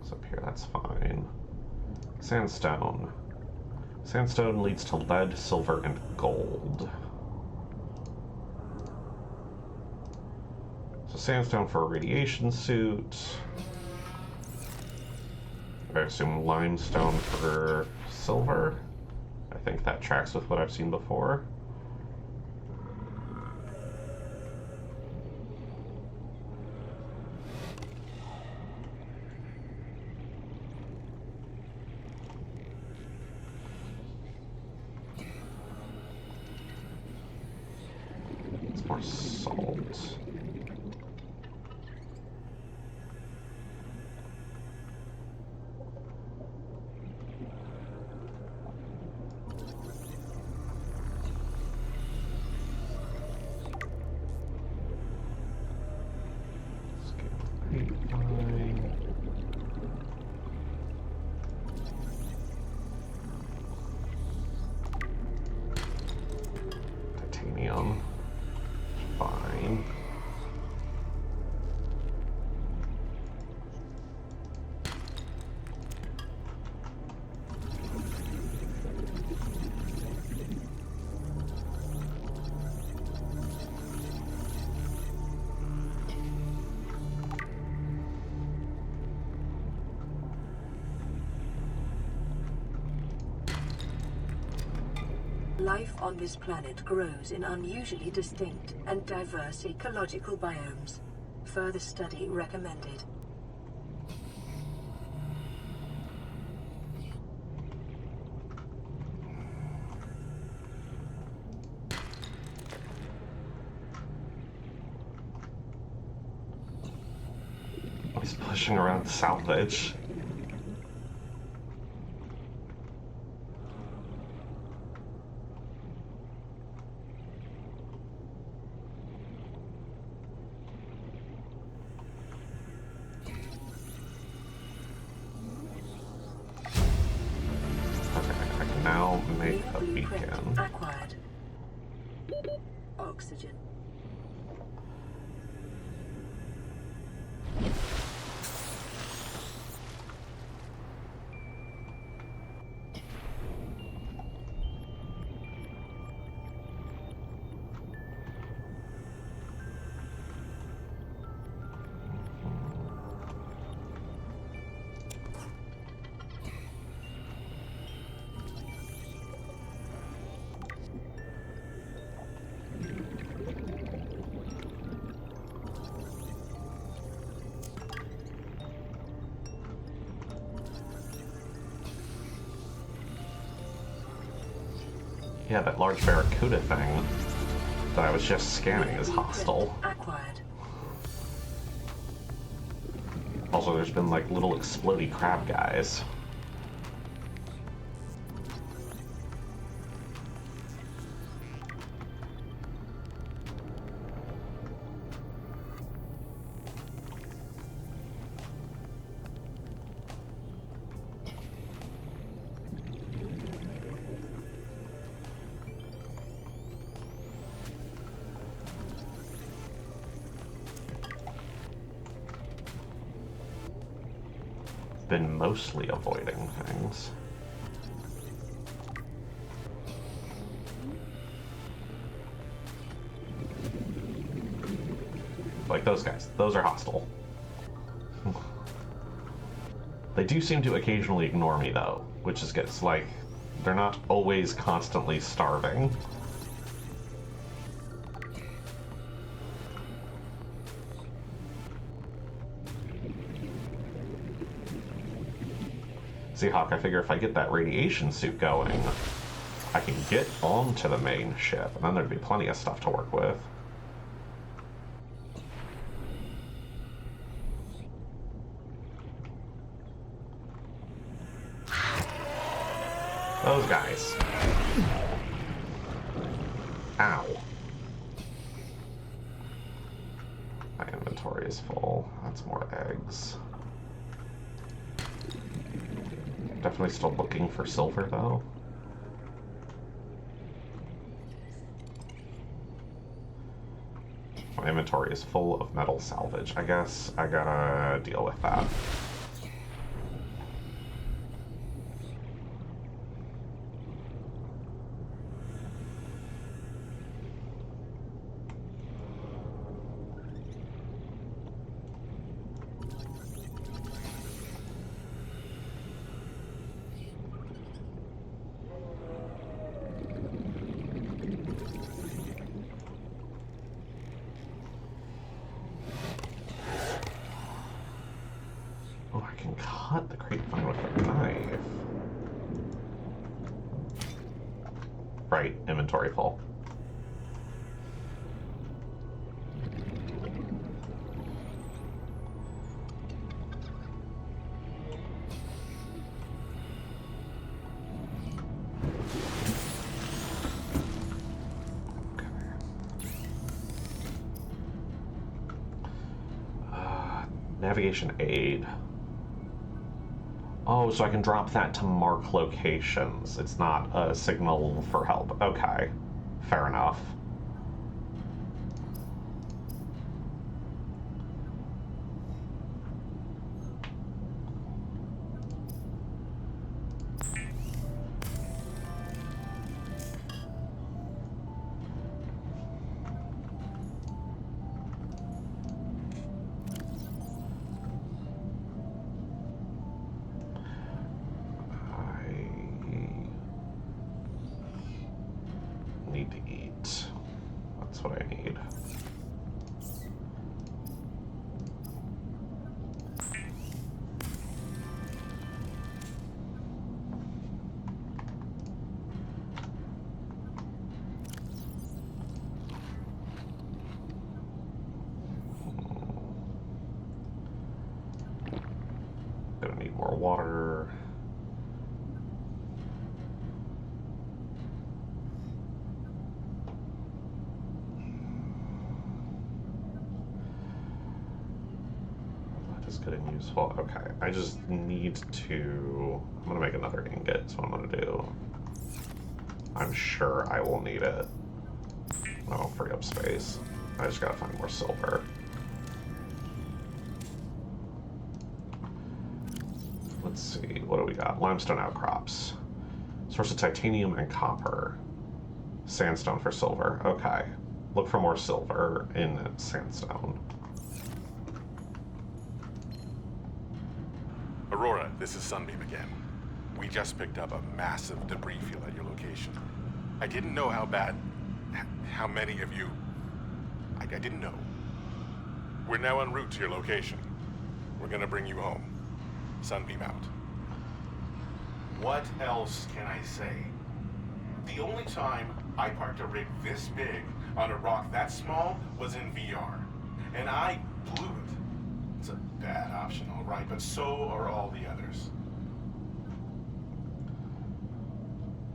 It's up here, that's fine. Sandstone. Sandstone leads to lead, silver, and gold. So sandstone for a radiation suit. I assume limestone for silver. I think that tracks with what I've seen before. It's more salt. Titanium. Fine. Life on this planet grows in unusually distinct and diverse ecological biomes. Further study recommended. He's pushing around salvage. Now make a beacon. Acquired. Oxygen. Yeah, that large barracuda thing that I was just scanning is hostile. Acquired. Also, there's been like little explodey crab guys. Been mostly avoiding things. Like those guys. Those are hostile. They do seem to occasionally ignore me though, which is good. It's like they're not always constantly starving. See, Hawk, I figure if I get that radiation suit going, I can get onto the main ship, and then there'd be plenty of stuff to work with. Those guys. Ow. My inventory is full. That's more eggs. Definitely still looking for silver, though. My inventory is full of metal salvage. I guess I gotta deal with that. Right, inventory full. Navigation aid. Oh, so I can drop that to mark locations. It's not a signal for help. Okay, fair enough. Need to eat. That's what I need. Gonna need more water. Good and useful. Okay, I just need to... I'm gonna make another ingot, that's what I'm gonna do. I'm sure I will need it. That'll free up space. I just gotta find more silver. Let's see, what do we got? Limestone outcrops. Source of titanium and copper. Sandstone for silver. Okay. Look for more silver in sandstone. Aurora, this is Sunbeam again. We just picked up a massive debris field at your location. I didn't know how many of you... I didn't know. We're now en route to your location. We're gonna bring you home. Sunbeam out. What else can I say? The only time I parked a rig this big on a rock that small was in VR. And I blew it. It's a bad option, all right, but so are all the others.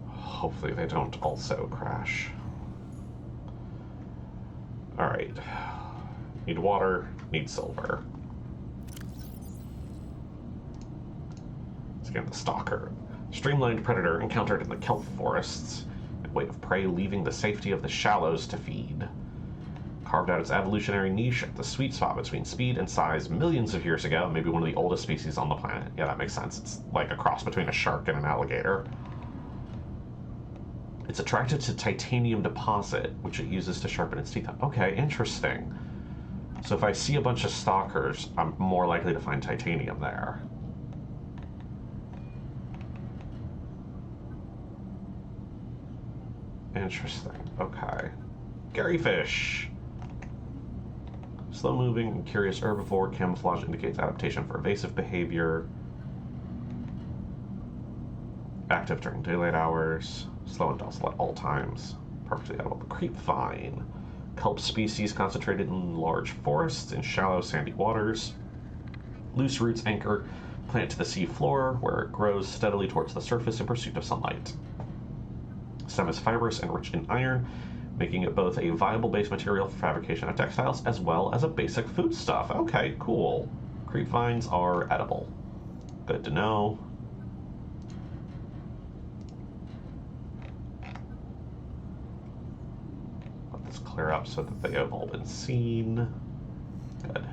Hopefully they don't also crash. Alright. Need water, need silver. Let's get the stalker. Streamlined predator encountered in the kelp forests. A way of prey leaving the safety of the shallows to feed. Carved out its evolutionary niche at the sweet spot between speed and size millions of years ago, maybe one of the oldest species on the planet. Yeah, that makes sense. It's like a cross between a shark and an alligator. It's attracted to titanium deposit, which it uses to sharpen its teeth. Okay, interesting. So if I see a bunch of stalkers, I'm more likely to find titanium there. Interesting. Okay. Garyfish. Slow-moving and curious herbivore. Camouflage indicates adaptation for evasive behavior. Active during daylight hours. Slow and docile at all times. Perfectly edible. Creep vine. Kelp species concentrated in large forests in shallow sandy waters. Loose roots anchor plant to the sea floor, where it grows steadily towards the surface in pursuit of sunlight. Stem is fibrous and rich in iron, making it both a viable base material for fabrication of textiles as well as a basic foodstuff. Okay, cool. Creep vines are edible. Good to know. Let this clear up so that they have all been seen. Good.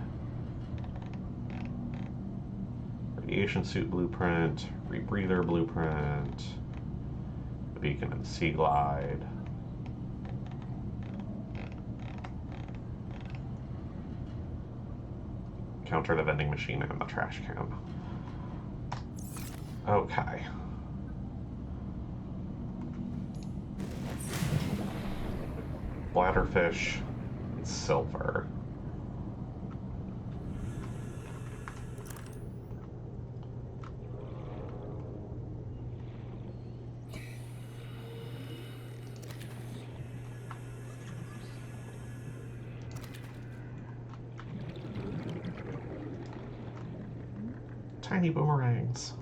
Radiation suit blueprint, rebreather blueprint, the beacon and sea glide. Counter the vending machine and the trash can. Okay. Bladderfish and silver. tiny boomerangs.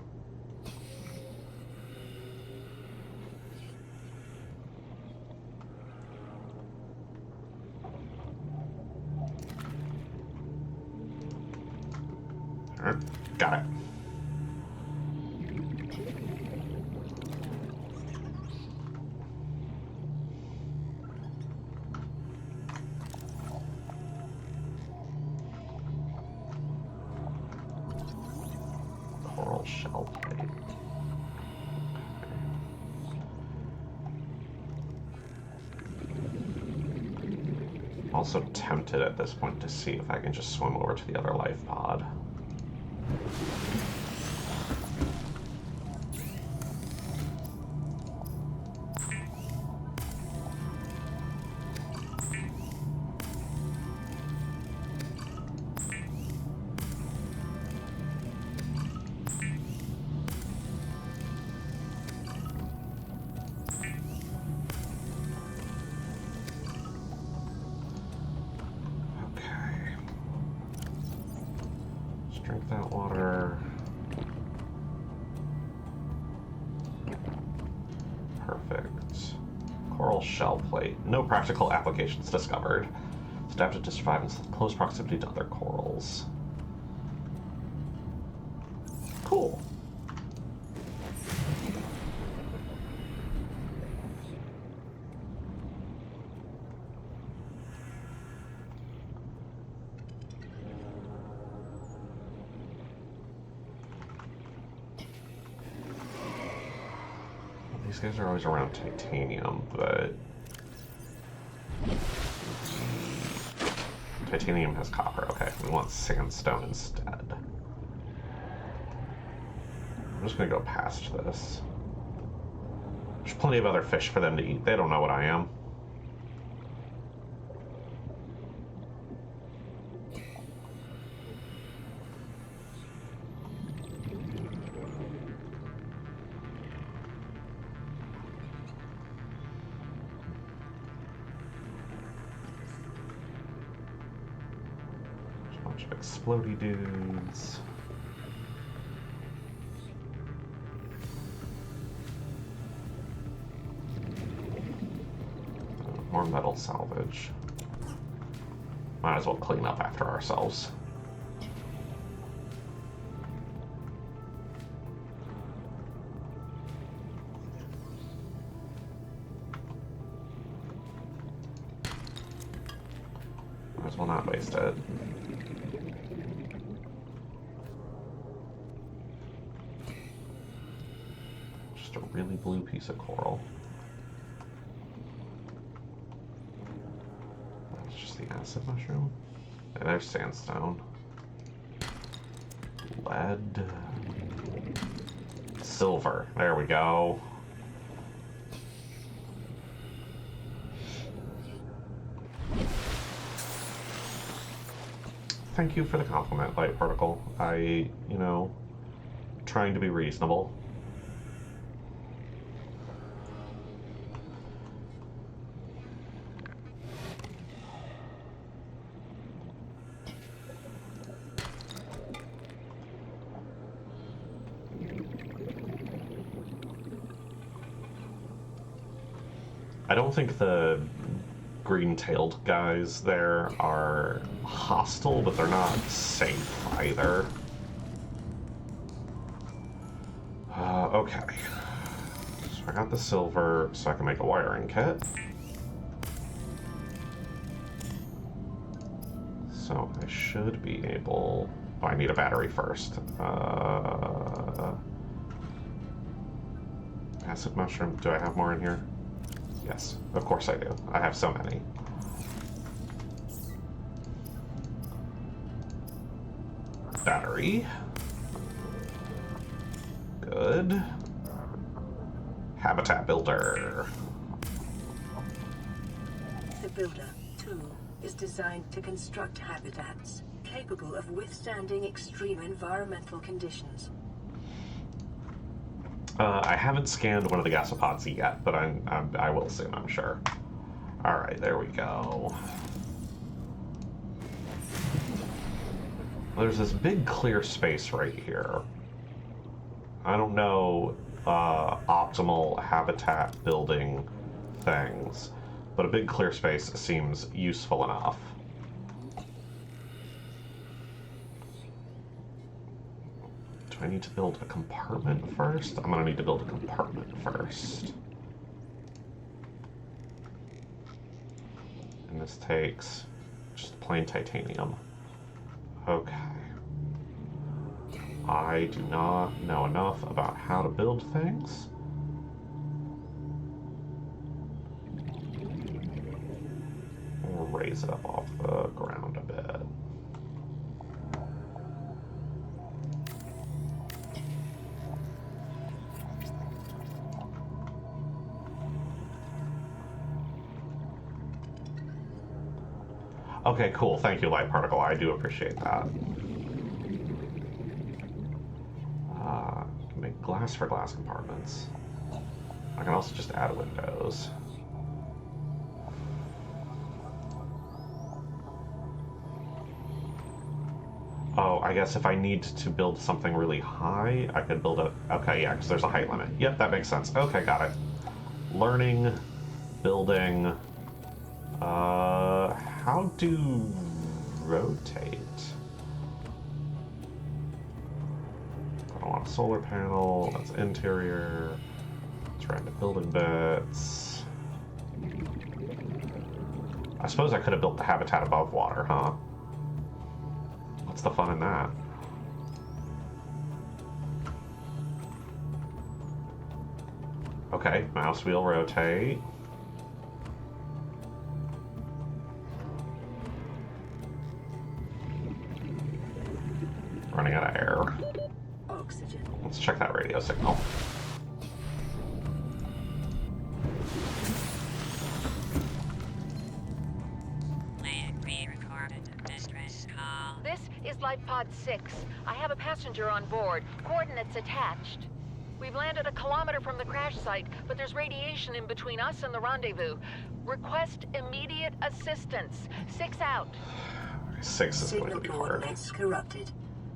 Alright, got it. Coral shell plate. Also tempted at this point to see if I can just swim over to the other life pod. Drink that water. Perfect. Coral shell plate. No practical applications discovered. It's adapted to survive in close proximity to other corals. Cool. These guys are always around titanium, but titanium has copper. Okay, we want sandstone instead. I'm just gonna go past this. There's plenty of other fish for them to eat. They don't know what I am. Explodey dudes. More metal salvage. Might as well clean up after ourselves. Might as well not waste it. Really blue piece of coral. That's just the acid mushroom. And there's sandstone. Lead. Silver. There we go. Thank you for the compliment, Light Particle. Trying to be reasonable. I don't think the green-tailed guys there are hostile, but they're not safe either. Okay. So I got the silver so I can make a wiring kit. So I should be able... Oh, I need a battery first. Acid mushroom. Do I have more in here? Yes, of course I do. I have so many. Battery. Good. Habitat builder. The builder, too, is designed to construct habitats capable of withstanding extreme environmental conditions. I haven't scanned one of the gasopods yet, but I will soon, I'm sure. Alright, there we go. There's this big clear space right here. I don't know optimal habitat building things, but a big clear space seems useful enough. Do I need to build a compartment first? I'm gonna need to build a compartment first. And this takes just plain titanium. Okay. I do not know enough about how to build things. We'll raise it up off the ground a bit. Okay, cool. Thank you, Light Particle. I do appreciate that. Make glass for glass compartments. I can also just add windows. Oh, I guess if I need to build something really high, I could build a... Okay, yeah, because there's a height limit. Yep, that makes sense. Okay, got it. Learning, building... how to rotate? I don't want a solar panel. That's interior. Let's run to building bits. I suppose I could have built the habitat above water, huh? What's the fun in that? Okay, mouse wheel rotate. Running out of air. Oxygen. Let's check that radio signal. This is Life Pod 6. I have a passenger on board. Coordinates attached. We've landed a kilometer from the crash site, but there's radiation in between us and the rendezvous. Request immediate assistance. 6 out. 6 is going to Signal be hard. coordinates corrupted.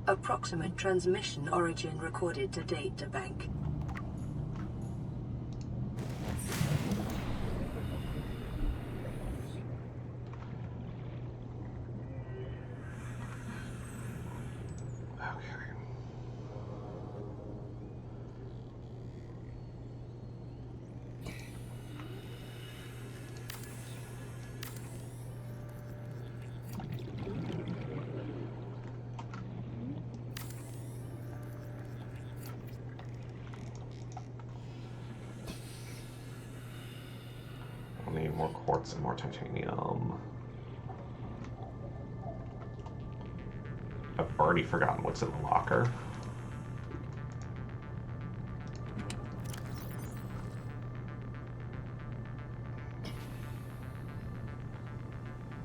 Approximate transmission origin recorded to data bank. I'll need more quartz and more titanium. I've already forgotten what's in the locker.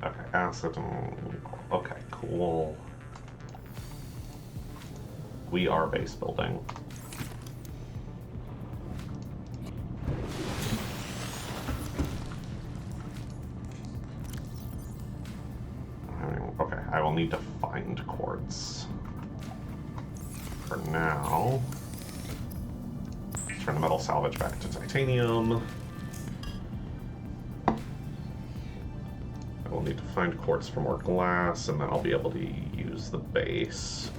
Okay, acid. Okay, cool. We are base building. Okay, I will need to find quartz. For now, let's turn the metal salvage back to titanium. I will need to find quartz for more glass, and then I'll be able to use the base.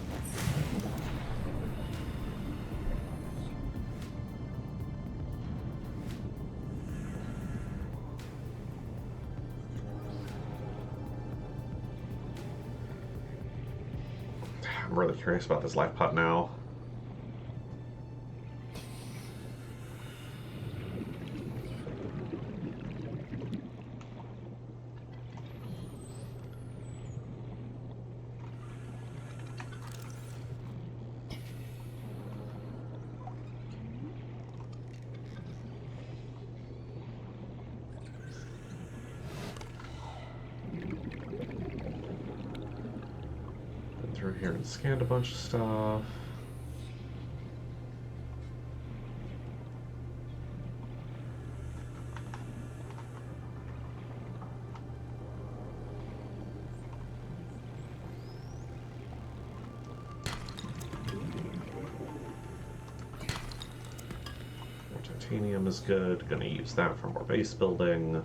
I'm really curious about this life pod now. Through here and scanned a bunch of stuff. titanium is good. Gonna use that for more base building.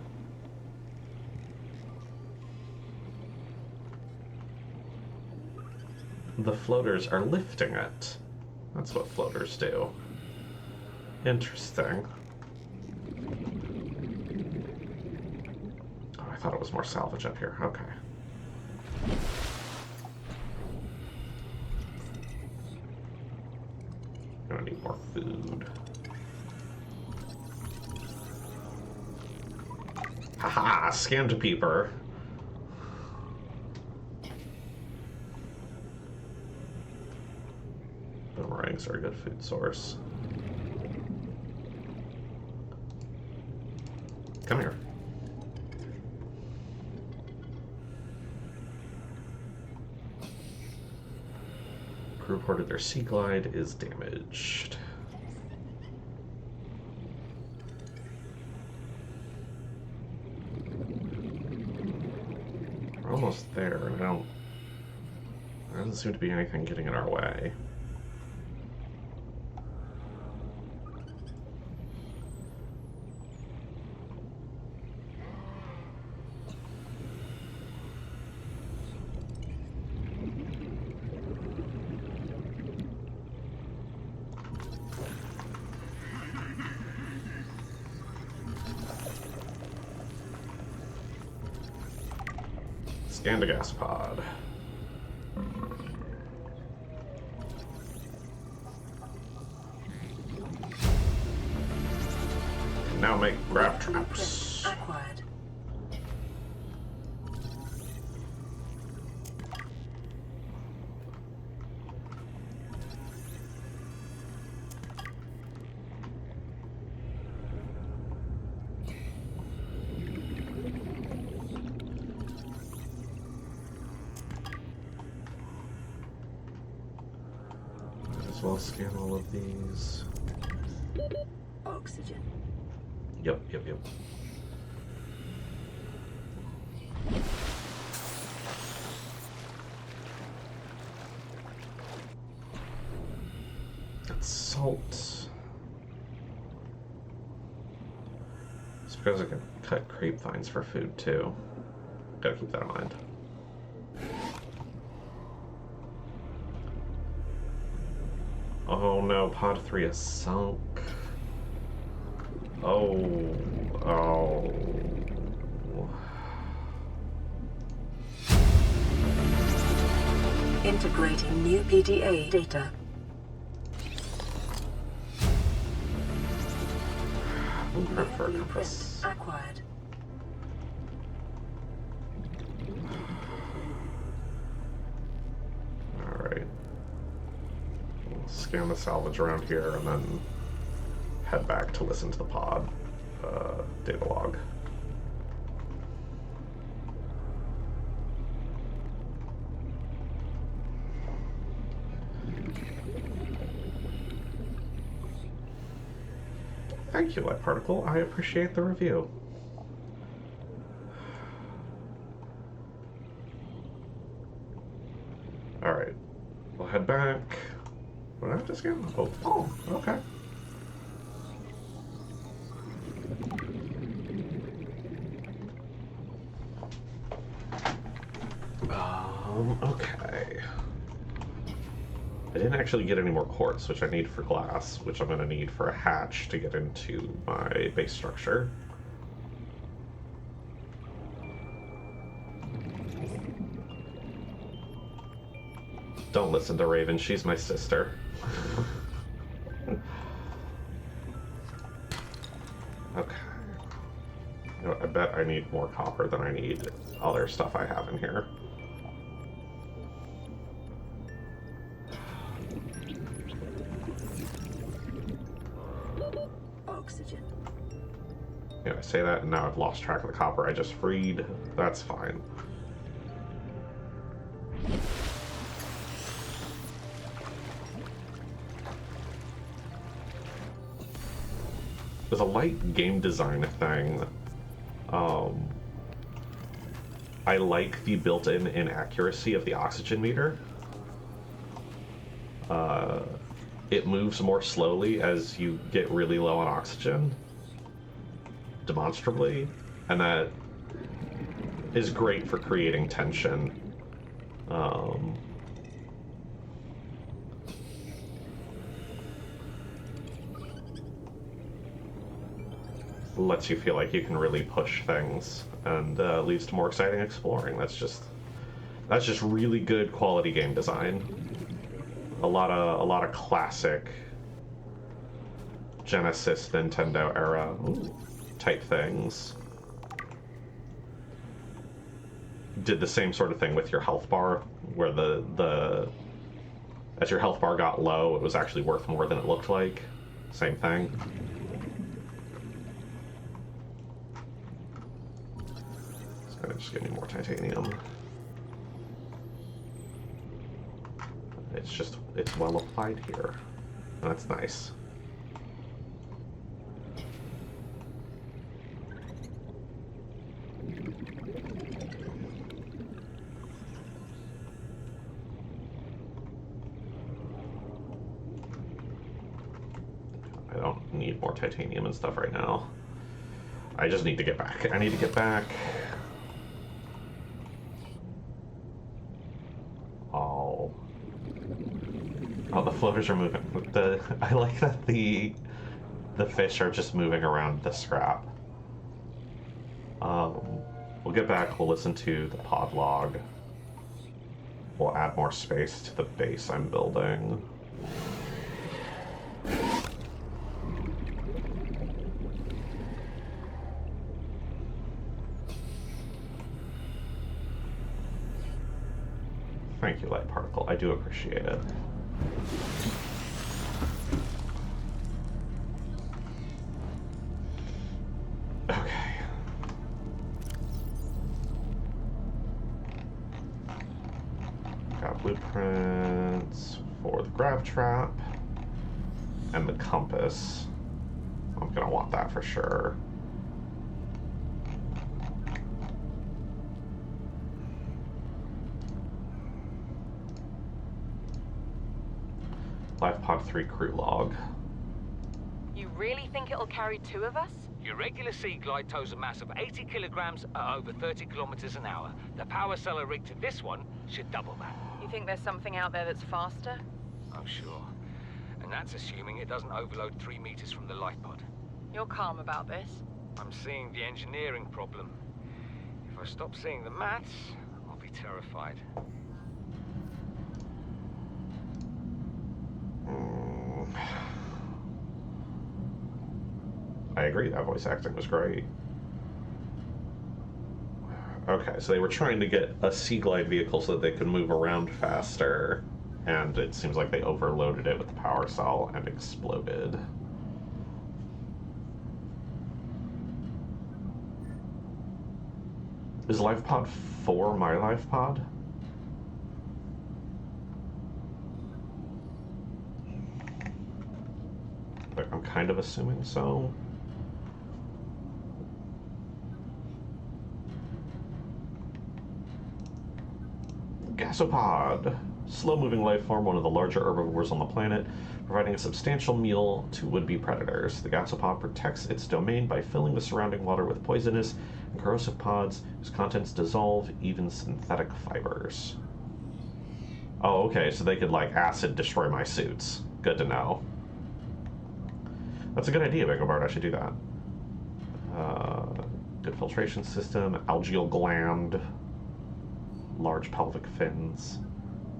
The floaters are lifting it. That's what floaters do. Interesting. Oh, I thought it was more salvage up here. Okay. Gonna need more food. Haha, scammed peeper. Boomerangs are a good food source. Come here. Crew reported their sea glide is damaged. We're almost there, and there doesn't seem to be anything getting in our way. Scan the gas pod. Now make grab traps. Acquired. Might as well scan all of these. Oxygen. Yep. That's salt. It's because I can cut creep vines for food too. Gotta keep that in mind. Oh no, pod 3 is sunk. Oh. Integrating new PDA data. Blueprint for a compass. Acquired. Alright. Scan the salvage around here and then head back to listen to the pod data log. Thank you, Light Particle. I appreciate the review. Alright. We'll head back. What did I have to scan? Oh, okay. Okay. I didn't actually get any more quartz, which I need for glass, which I'm going to need for a hatch to get into my base structure. Don't listen to Raven, she's my sister. Okay. You know, I bet I need more copper than I need other stuff I have in here. Oxygen. Yeah, I say that and now I've lost track of the copper I just freed. That's fine. There's a light game design thing. I like the built-in inaccuracy of the oxygen meter. it moves more slowly as you get really low on oxygen, demonstrably, and that is great for creating tension. Lets you feel like you can really push things, and leads to more exciting exploring. That's just really good quality game design. A lot of classic Genesis, Nintendo era type things. Did the same sort of thing with your health bar, where as your health bar got low, it was actually worth more than it looked like. Same thing. It's gonna just give me more titanium. It's well applied here. That's nice. I don't need more titanium and stuff right now. I just need to get back. I need to get back. Oh, the floaters are moving. I like that the fish are just moving around the scrap. We'll get back, we'll listen to the pod log. We'll add more space to the base I'm building. Thank you, Light Particle. I do appreciate it. Okay. Got blueprints for the grav trap and the compass. I'm gonna want that for sure. Life Pod 3 crew log. You really think it'll carry 2 of us? Your regular sea glide tows a mass of 80 kilograms at over 30 kilometers an hour. The power cellar rig to this one should double that. You think there's something out there that's faster? I'm sure. And that's assuming it doesn't overload 3 meters from the life pod. You're calm about this? I'm seeing the engineering problem. If I stop seeing the maths, I'll be terrified. I agree, that voice acting was great. Okay, so they were trying to get a Sea Glide vehicle so that they could move around faster, and it seems like they overloaded it with the power cell and exploded. Is Life Pod 4 my Life Pod? I'm kind of assuming so. Gasopod. Slow-moving life form, one of the larger herbivores on the planet, providing a substantial meal to would-be predators. The gasopod protects its domain by filling the surrounding water with poisonous and corrosive pods whose contents dissolve even synthetic fibers. Oh, okay, so they could, like, acid destroy my suits. Good to know. That's a good idea, Bigobard. I should do that. Good filtration system, algae gland, large pelvic fins.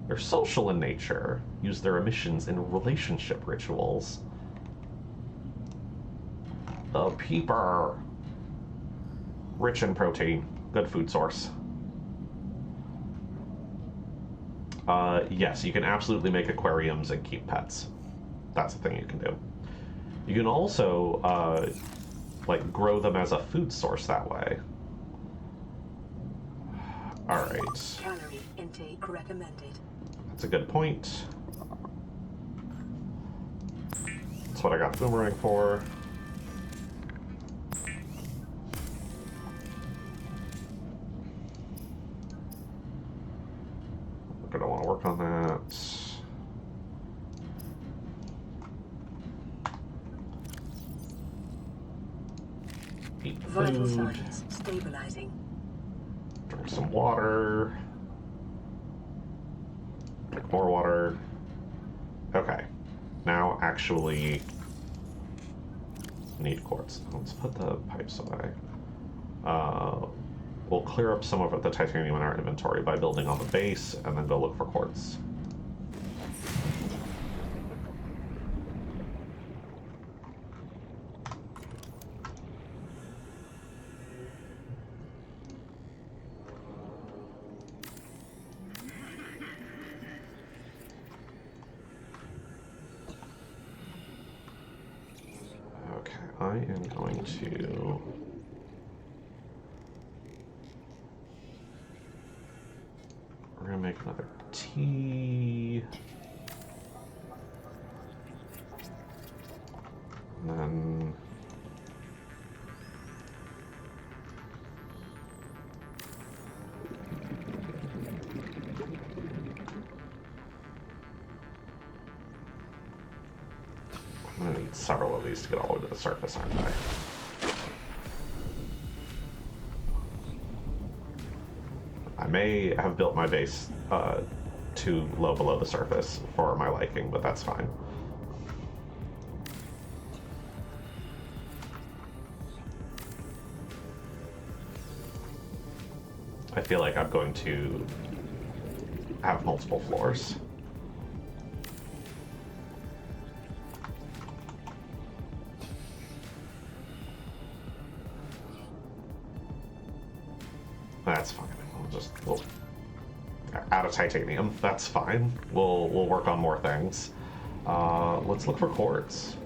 They're social in nature. Use their emissions in relationship rituals. The peeper. Rich in protein. Good food source. Yes, you can absolutely make aquariums and keep pets. That's the thing you can do. You can also, like, grow them as a food source that way. Alright. Calorie intake recommended. That's a good point. That's what I got the boomerang for. We're gonna want to work on that. Vital food. signs stabilizing. Drink some water. Drink more water. Okay. Now actually need quartz. Let's put the pipes away. We'll clear up some of the titanium in our inventory by building on the base and then go look for quartz. Okay, I am going to... We're gonna make another tea. And then... I'm gonna need several of these to get all the way to the surface, aren't I? I may have built my base too low below the surface for my liking, but that's fine. I feel like I'm going to have multiple floors. That's fine. We'll out of titanium. That's fine. We'll work on more things. Let's look for quartz.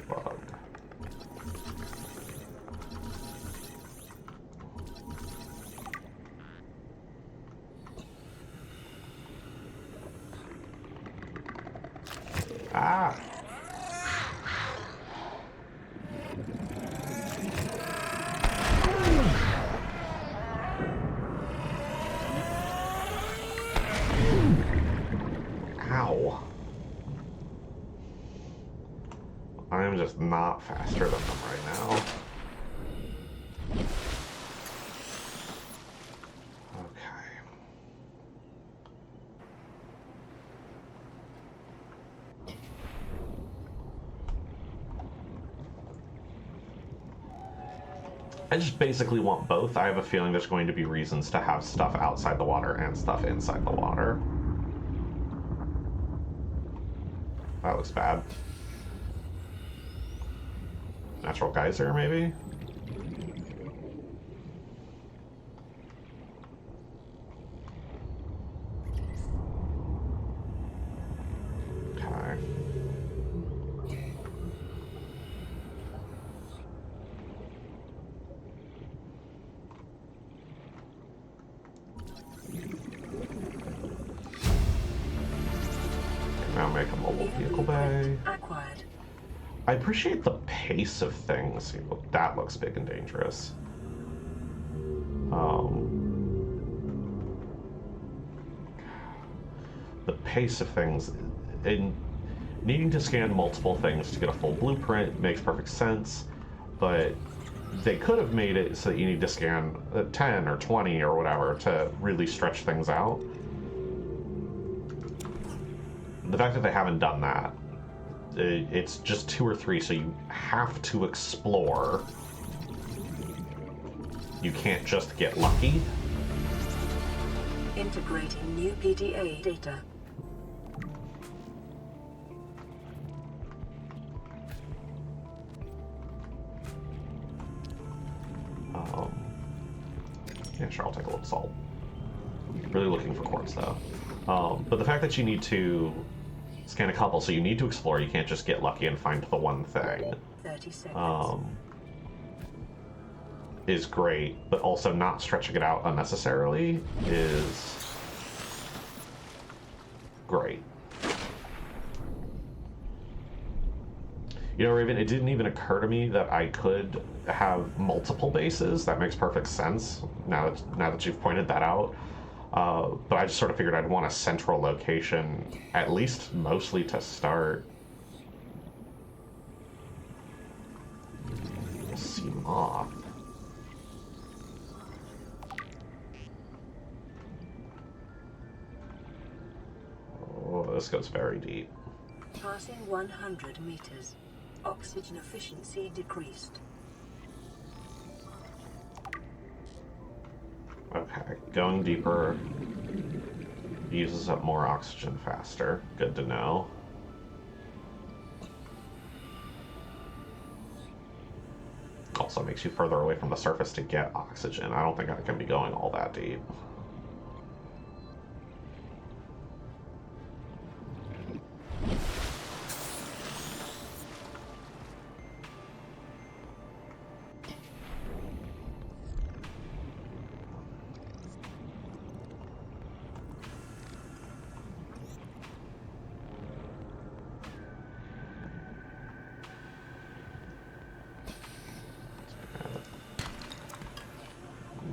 Bug. Ah! Ow. I am just not faster than them right now. Okay. I just basically want both. I have a feeling there's going to be reasons to have stuff outside the water and stuff inside the water. That looks bad. Natural geyser, maybe? Okay. Now make a mobile vehicle bay. Acquired. I appreciate the pace of things. That looks big and dangerous. The pace of things, in needing to scan multiple things to get a full blueprint makes perfect sense, but they could have made it so that you need to scan 10 or 20 or whatever to really stretch things out. The fact that they haven't done that, it's just 2 or 3, so you have to explore. You can't just get lucky. Integrating new PDA data. Yeah, sure, I'll take a little salt. Really looking for quartz, though. But the fact that you need to scan a couple, so you need to explore, you can't just get lucky and find the one thing. 30 seconds. Is great, but also not stretching it out unnecessarily is great. You know, Raven, it didn't even occur to me that I could have multiple bases. That makes perfect sense now that you've pointed that out. But I just sort of figured I'd want a central location, at least mostly to start. Sea moth. Oh, this goes very deep. Passing 100 meters. Oxygen efficiency decreased. Okay, going deeper uses up more oxygen faster. Good to know. Also makes you further away from the surface to get oxygen. I don't think I can be going all that deep.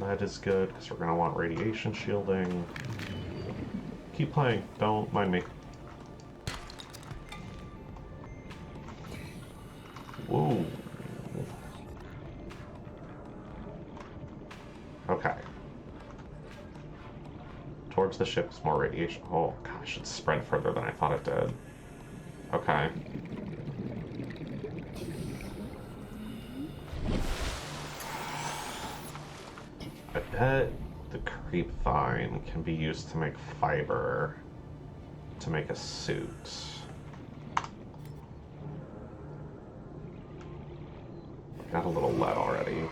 That is good, because we're going to want radiation shielding. Keep playing, don't mind me. Whoa. Okay. Towards the ship is more radiation. Oh gosh, it's spread further than I thought it did. Okay. I bet the creep vine can be used to make fiber to make a suit. Got a little lead already.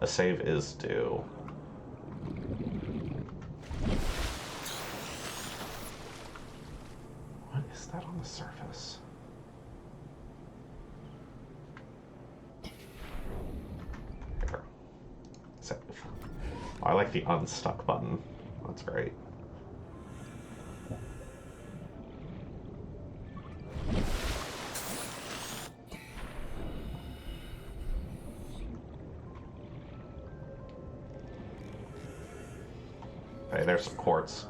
A save is due. What is that on the surface? Here. Save. Oh, I like the unstuck button. That's great. Hey, there's some quartz.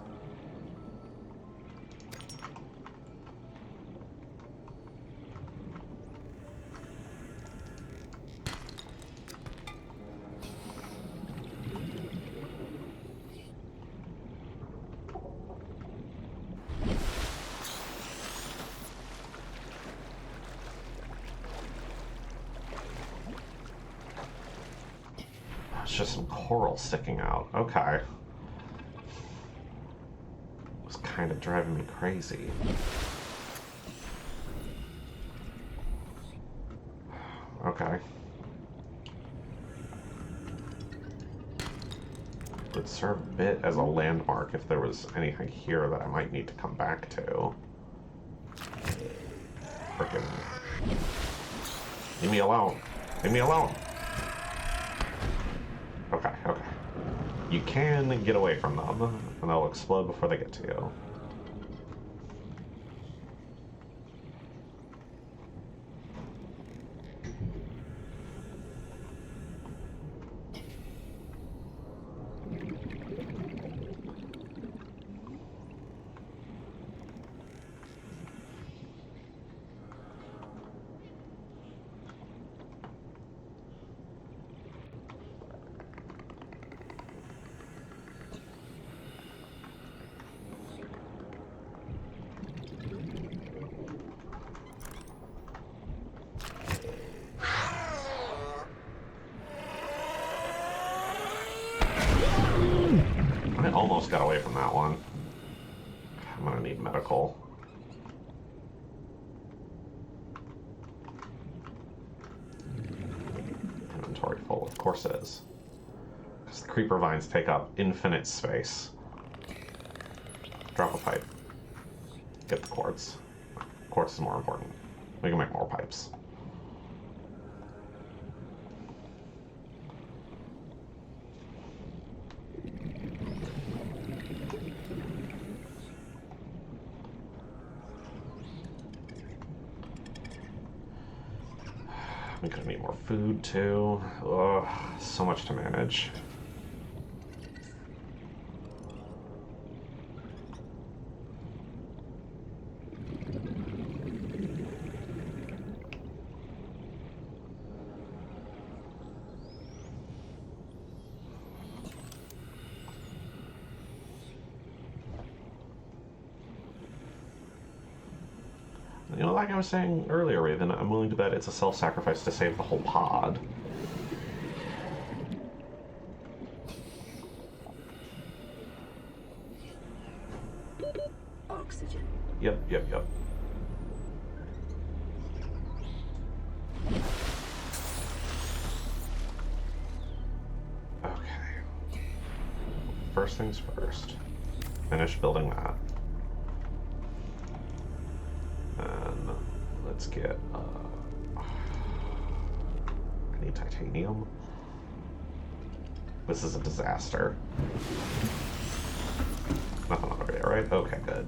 It's just some coral sticking out. Okay. It's kind of driving me crazy. Okay. Would serve a bit as a landmark if there was anything here that I might need to come back to. Frickin'. Leave me alone. Leave me alone. Okay, okay. You can get away from them, and they'll explode before they get to you. I almost got away from that one. I'm gonna need medical. Inventory full, of course it is. Because the creeper vines take up infinite space. Drop a pipe. Get the quartz. Quartz is more important. We can make more pipes. I'm gonna need more food too. Ugh, so much to manage. You know, like I was saying earlier, Raven, I'm willing to bet it's a self-sacrifice to save the whole pod. Oxygen. Yep. Okay. First things first. Finish building that. And let's get, I need titanium. This is a disaster. Nothing over there, right? Okay, good.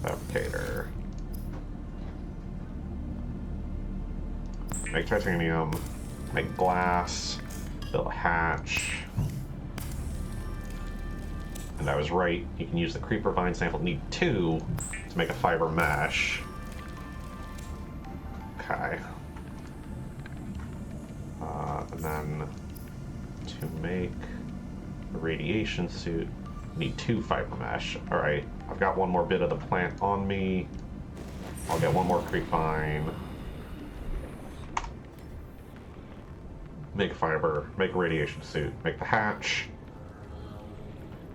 Fabricator. Make titanium. Make glass. Build a hatch. And I was right. You can use the creeper vine sample. Need 2 to make a fiber mesh. Okay. And then to make a radiation suit, need 2 fiber mesh. Alright, I've got one more bit of the plant on me. I'll get one more creep vine. Make fiber, make a radiation suit, make the hatch.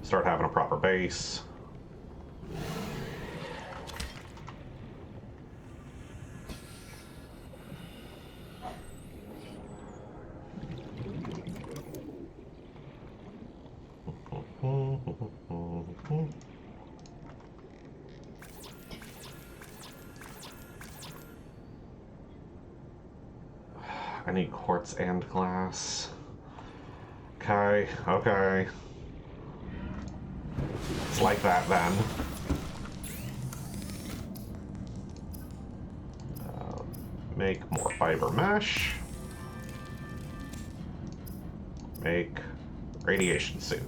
Start having a proper base. I need quartz and glass. Okay. It's like that then. Make more fiber mesh. Make radiation suit.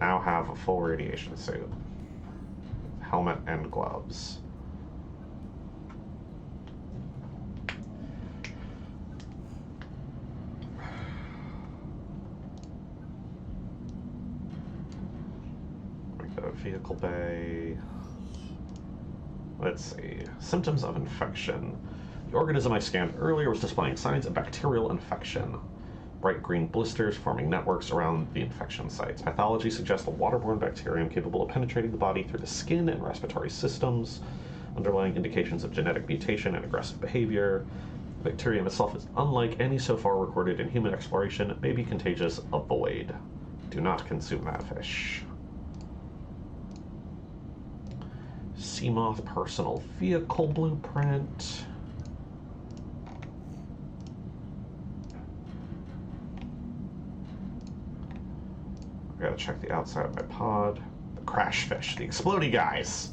Now have a full radiation suit. Helmet and gloves. Make the vehicle bay. Let's see. Symptoms of infection. The organism I scanned earlier was displaying signs of bacterial infection. Bright green blisters forming networks around the infection sites. Pathology suggests a waterborne bacterium capable of penetrating the body through the skin and respiratory systems. Underlying indications of genetic mutation and aggressive behavior. The bacterium itself is unlike any so far recorded in human exploration. It may be contagious. Avoid. Do not consume that fish. Seamoth personal vehicle blueprint. I gotta check the outside of my pod. The crash fish, the explodey guys.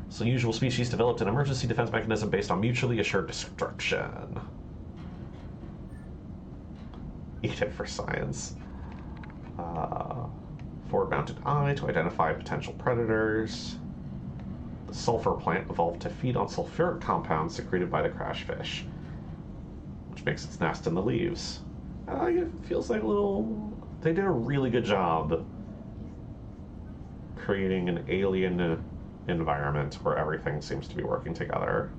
It's an unusual species developed an emergency defense mechanism based on mutually assured destruction. Eat it for science. Forward-mounted eye to identify potential predators. The sulfur plant evolved to feed on sulfuric compounds secreted by the crash fish, which makes its nest in the leaves. It feels like a little... They did a really good job creating an alien environment where everything seems to be working together.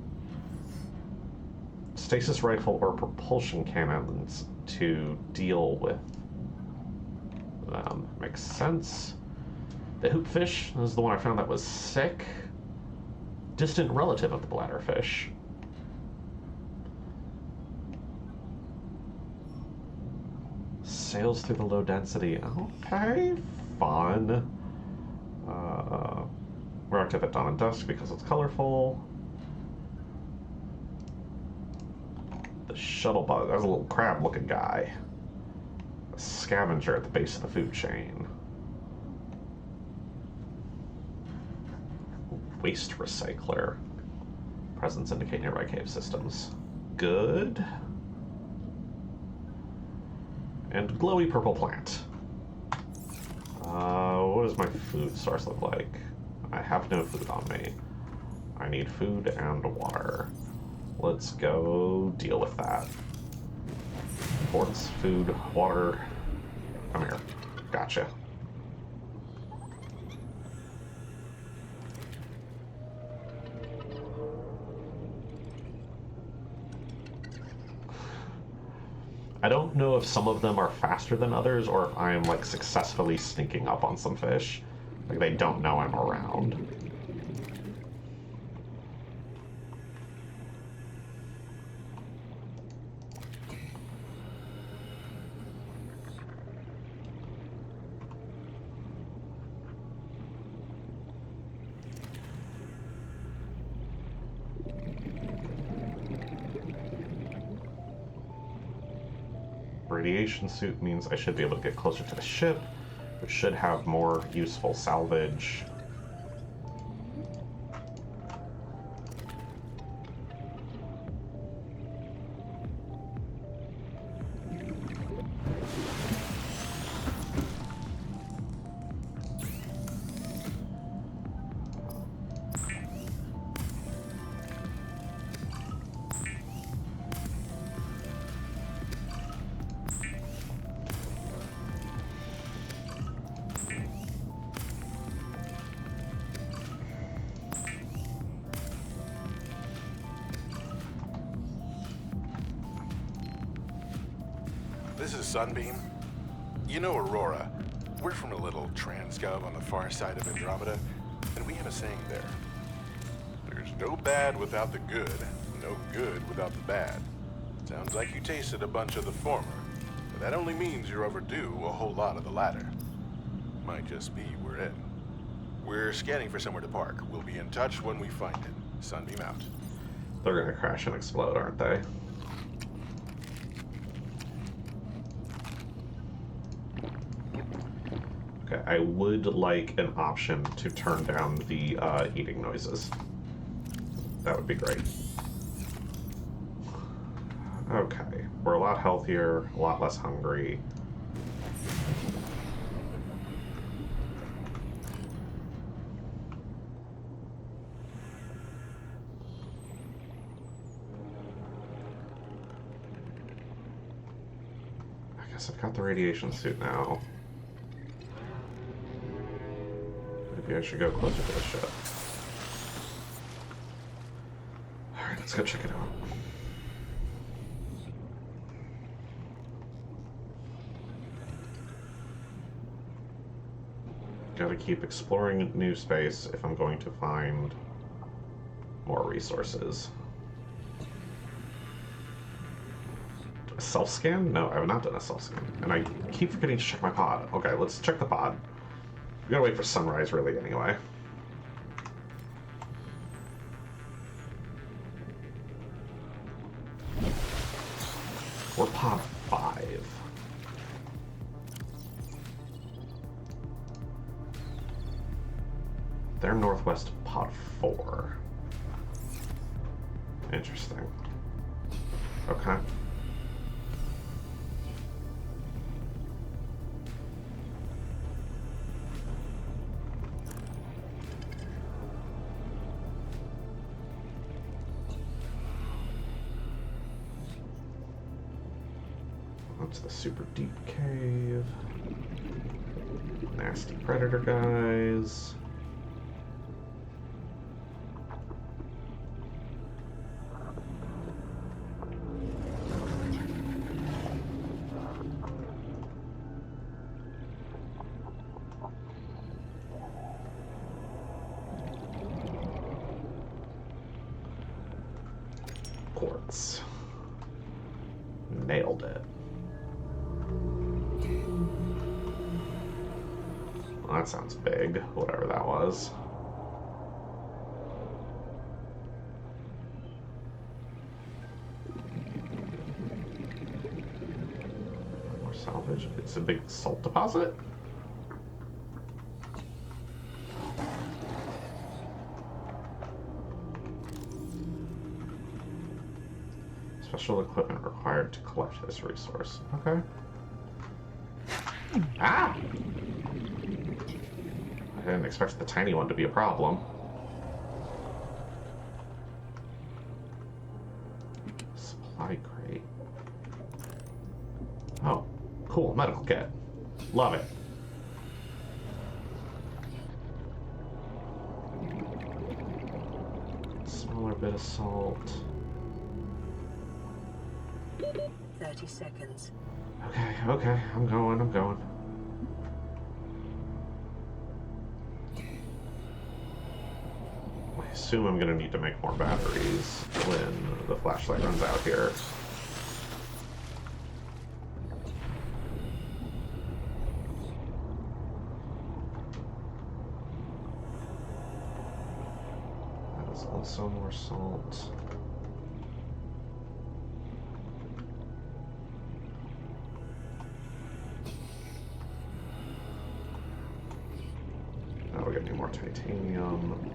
Stasis rifle or propulsion cannons to deal with them. Makes sense. The hoopfish is the one I found that was sick. Distant relative of the bladderfish. Sails through the low density. Okay, fun. We're active at dawn and dusk because it's colorful. The shuttle bug. That's a little crab-looking guy. A scavenger at the base of the food chain. Waste recycler. Presence indicate nearby cave systems. Good. And glowy purple plant. What does my food source look like? I have no food on me. I need food and water. Let's go deal with that. Quartz, food, water. Come here. Gotcha. I don't know if some of them are faster than others or if I am like successfully sneaking up on some fish. Like they don't know I'm around. Radiation suit means I should be able to get closer to the ship, which should have more useful salvage. This is Sunbeam. You know Aurora. We're from a little transgov on the far side of Andromeda, and we have a saying there. There's no bad without the good, no good without the bad. Sounds like you tasted a bunch of the former, but that only means you're overdue a whole lot of the latter. Might just be we're in. We're scanning for somewhere to park. We'll be in touch when we find it. Sunbeam out. They're gonna crash and explode, aren't they? Okay, I would like an option to turn down the eating noises. That would be great. Okay, we're a lot healthier, a lot less hungry. I guess I've got the radiation suit now. Maybe I should go closer to the ship. Alright, let's go check it out. Gotta keep exploring new space if I'm going to find more resources. A self-scan? No, I have not done a self-scan. And I keep forgetting to check my pod. Okay, let's check the pod. We gotta wait for sunrise, really, anyway. We're pod 5. They're northwest pod 4. Interesting. Okay. That's the super deep cave. Nasty predator guys. Quartz. Nailed it. Well, that sounds big, whatever that was. More salvage. It's a big salt deposit. Special equipment required to collect this resource. Okay. Ah! I didn't expect the tiny one to be a problem. Supply crate. Oh, cool. Medical kit. Love it. Smaller bit of salt. 30 seconds. Okay. I'm going. I assume I'm gonna need to make more batteries when the flashlight runs out here. That is also more salt. Now we're getting more titanium.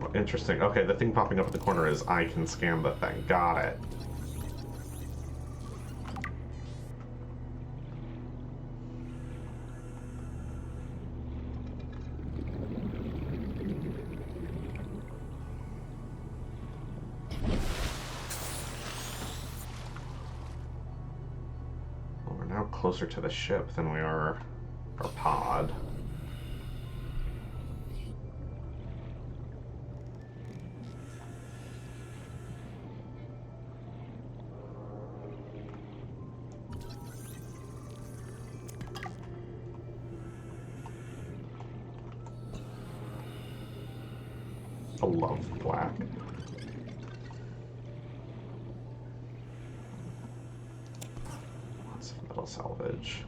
Well, interesting. Okay, the thing popping up at the corner is I can scan the thing. Got it. Well, we're now closer to the ship than we are our pod. I love black. Lots of metal salvage.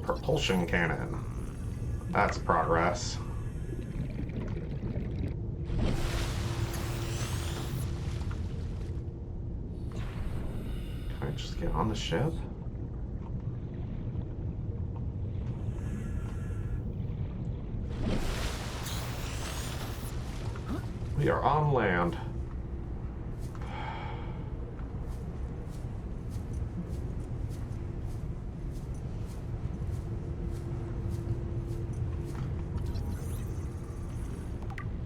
Propulsion cannon. That's progress. Can I just get on the ship? We are on land.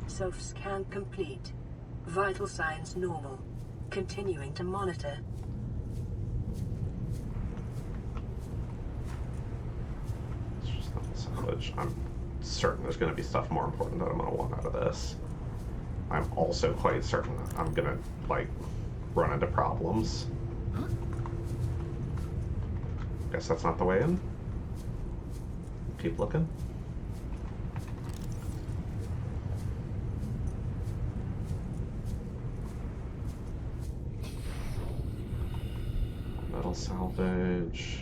Self-scan complete. Vital signs normal. Continuing to monitor. It's just not salvage. I'm certain there's going to be stuff more important that I'm going to want out of this. I'm also quite certain that I'm going to, like, run into problems. Guess that's not the way in. Keep looking. Metal salvage.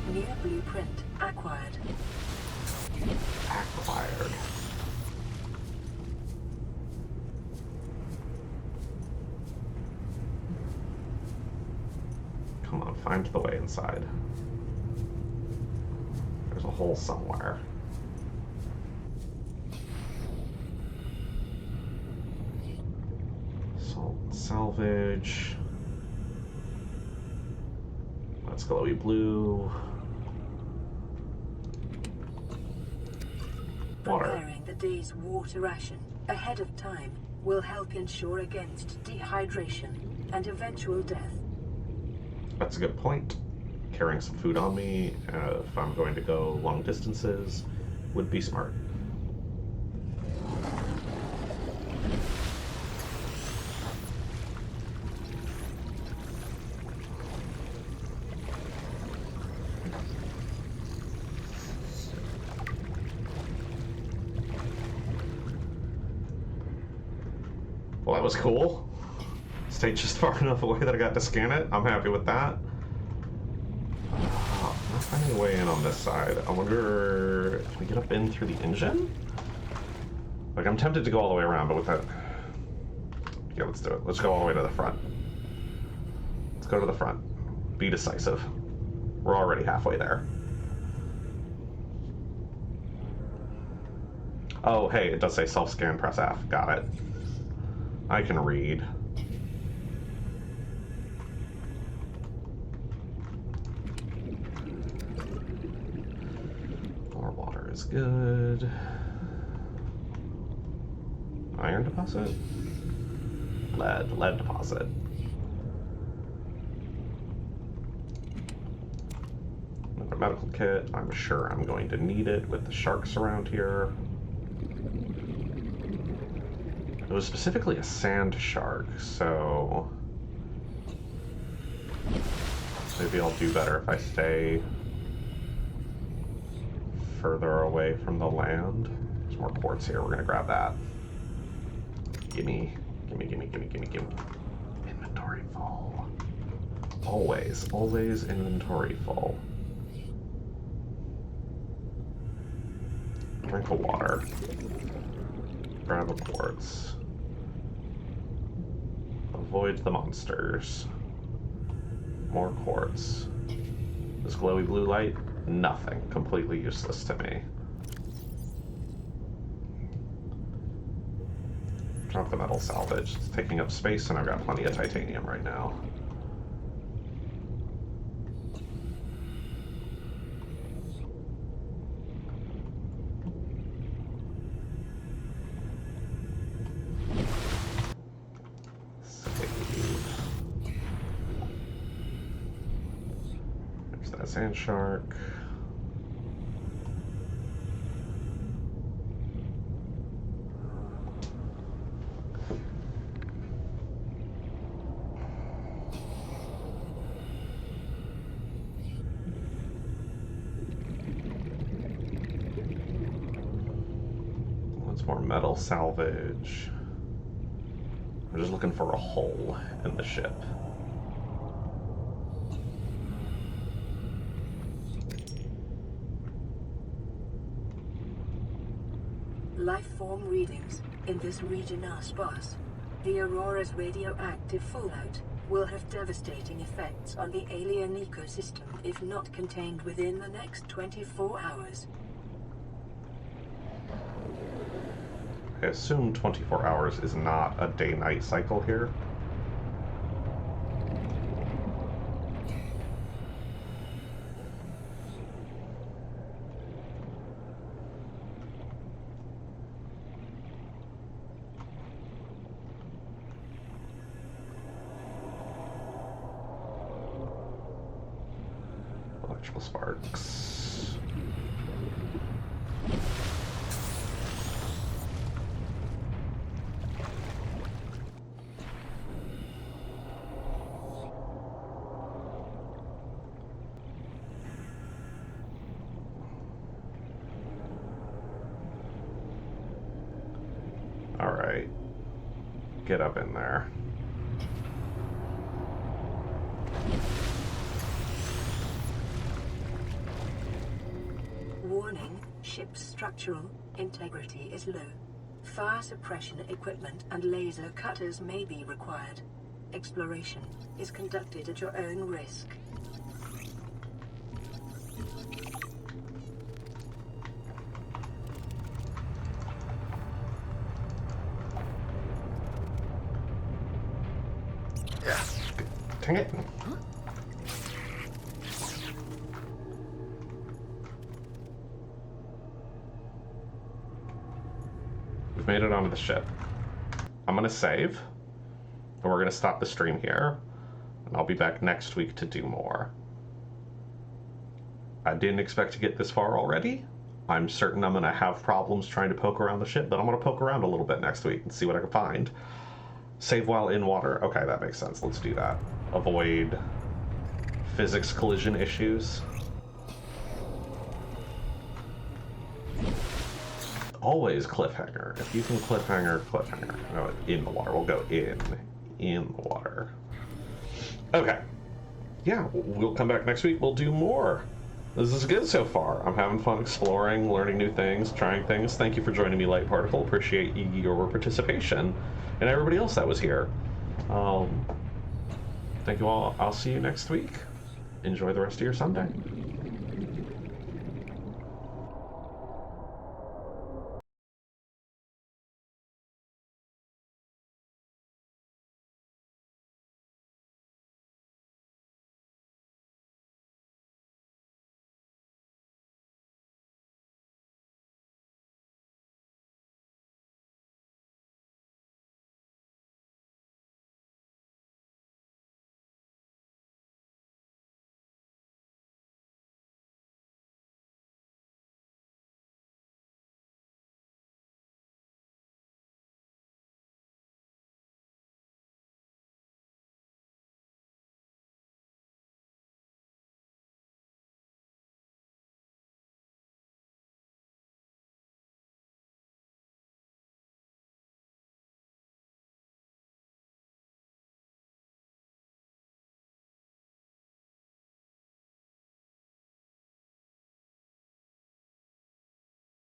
New blueprint acquired. Acquired. Come on, find the way inside. There's a hole somewhere. Salt salvage. That's glowy blue. Water. Preparing the day's water ration ahead of time will help ensure against dehydration and eventual death. That's a good point. Carrying some food on me if I'm going to go long distances would be smart. Well, that was cool. Stayed just far enough away that I got to scan it. I'm happy with that. Not finding a way in on this side. I wonder if we get up in through the engine? Like, I'm tempted to go all the way around, but with that... Yeah, let's do it. Let's go all the way to the front. Let's go to the front. Be decisive. We're already halfway there. Oh, hey, it does say self-scan, press F. Got it. I can read. More water is good. Iron deposit? Lead deposit. Another medical kit. I'm sure I'm going to need it with the sharks around here. It was specifically a sand shark, so maybe I'll do better if I stay further away from the land. There's more quartz here. We're gonna grab that. Gimme. Inventory full. Always inventory full. Drink of water. Grab a quartz. Avoid the monsters. More quartz. This glowy blue light? Nothing. Completely useless to me. Drop the metal salvage. It's taking up space and I've got plenty of titanium right now. There's that sand shark. More metal salvage. I'm just looking for a hole in the ship. Life form readings in this region are sparse. The Aurora's radioactive fallout will have devastating effects on the alien ecosystem if not contained within the next 24 hours. I assume 24 hours is not a day-night cycle here. Electrical sparks. All right, get up in there. Warning, ship's structural integrity is low. Fire suppression equipment and laser cutters may be required. Exploration is conducted at your own risk. Dang it. We've made it onto the ship. I'm gonna save, and we're gonna stop the stream here, and I'll be back next week to do more. I didn't expect to get this far already. I'm certain I'm gonna have problems trying to poke around the ship, but I'm gonna poke around a little bit next week and see what I can find. Save while in water. Okay, that makes sense. Let's do that. Avoid physics collision issues. Always cliffhanger. If you can cliffhanger, cliffhanger. No, in the water. We'll go in in the water. Okay. Yeah, we'll come back next week. We'll do more. This is good so far. I'm having fun exploring, learning new things, trying things. Thank you for joining me, Light Particle. Appreciate your participation. And everybody else that was here. Thank you all. I'll see you next week. Enjoy the rest of your Sunday.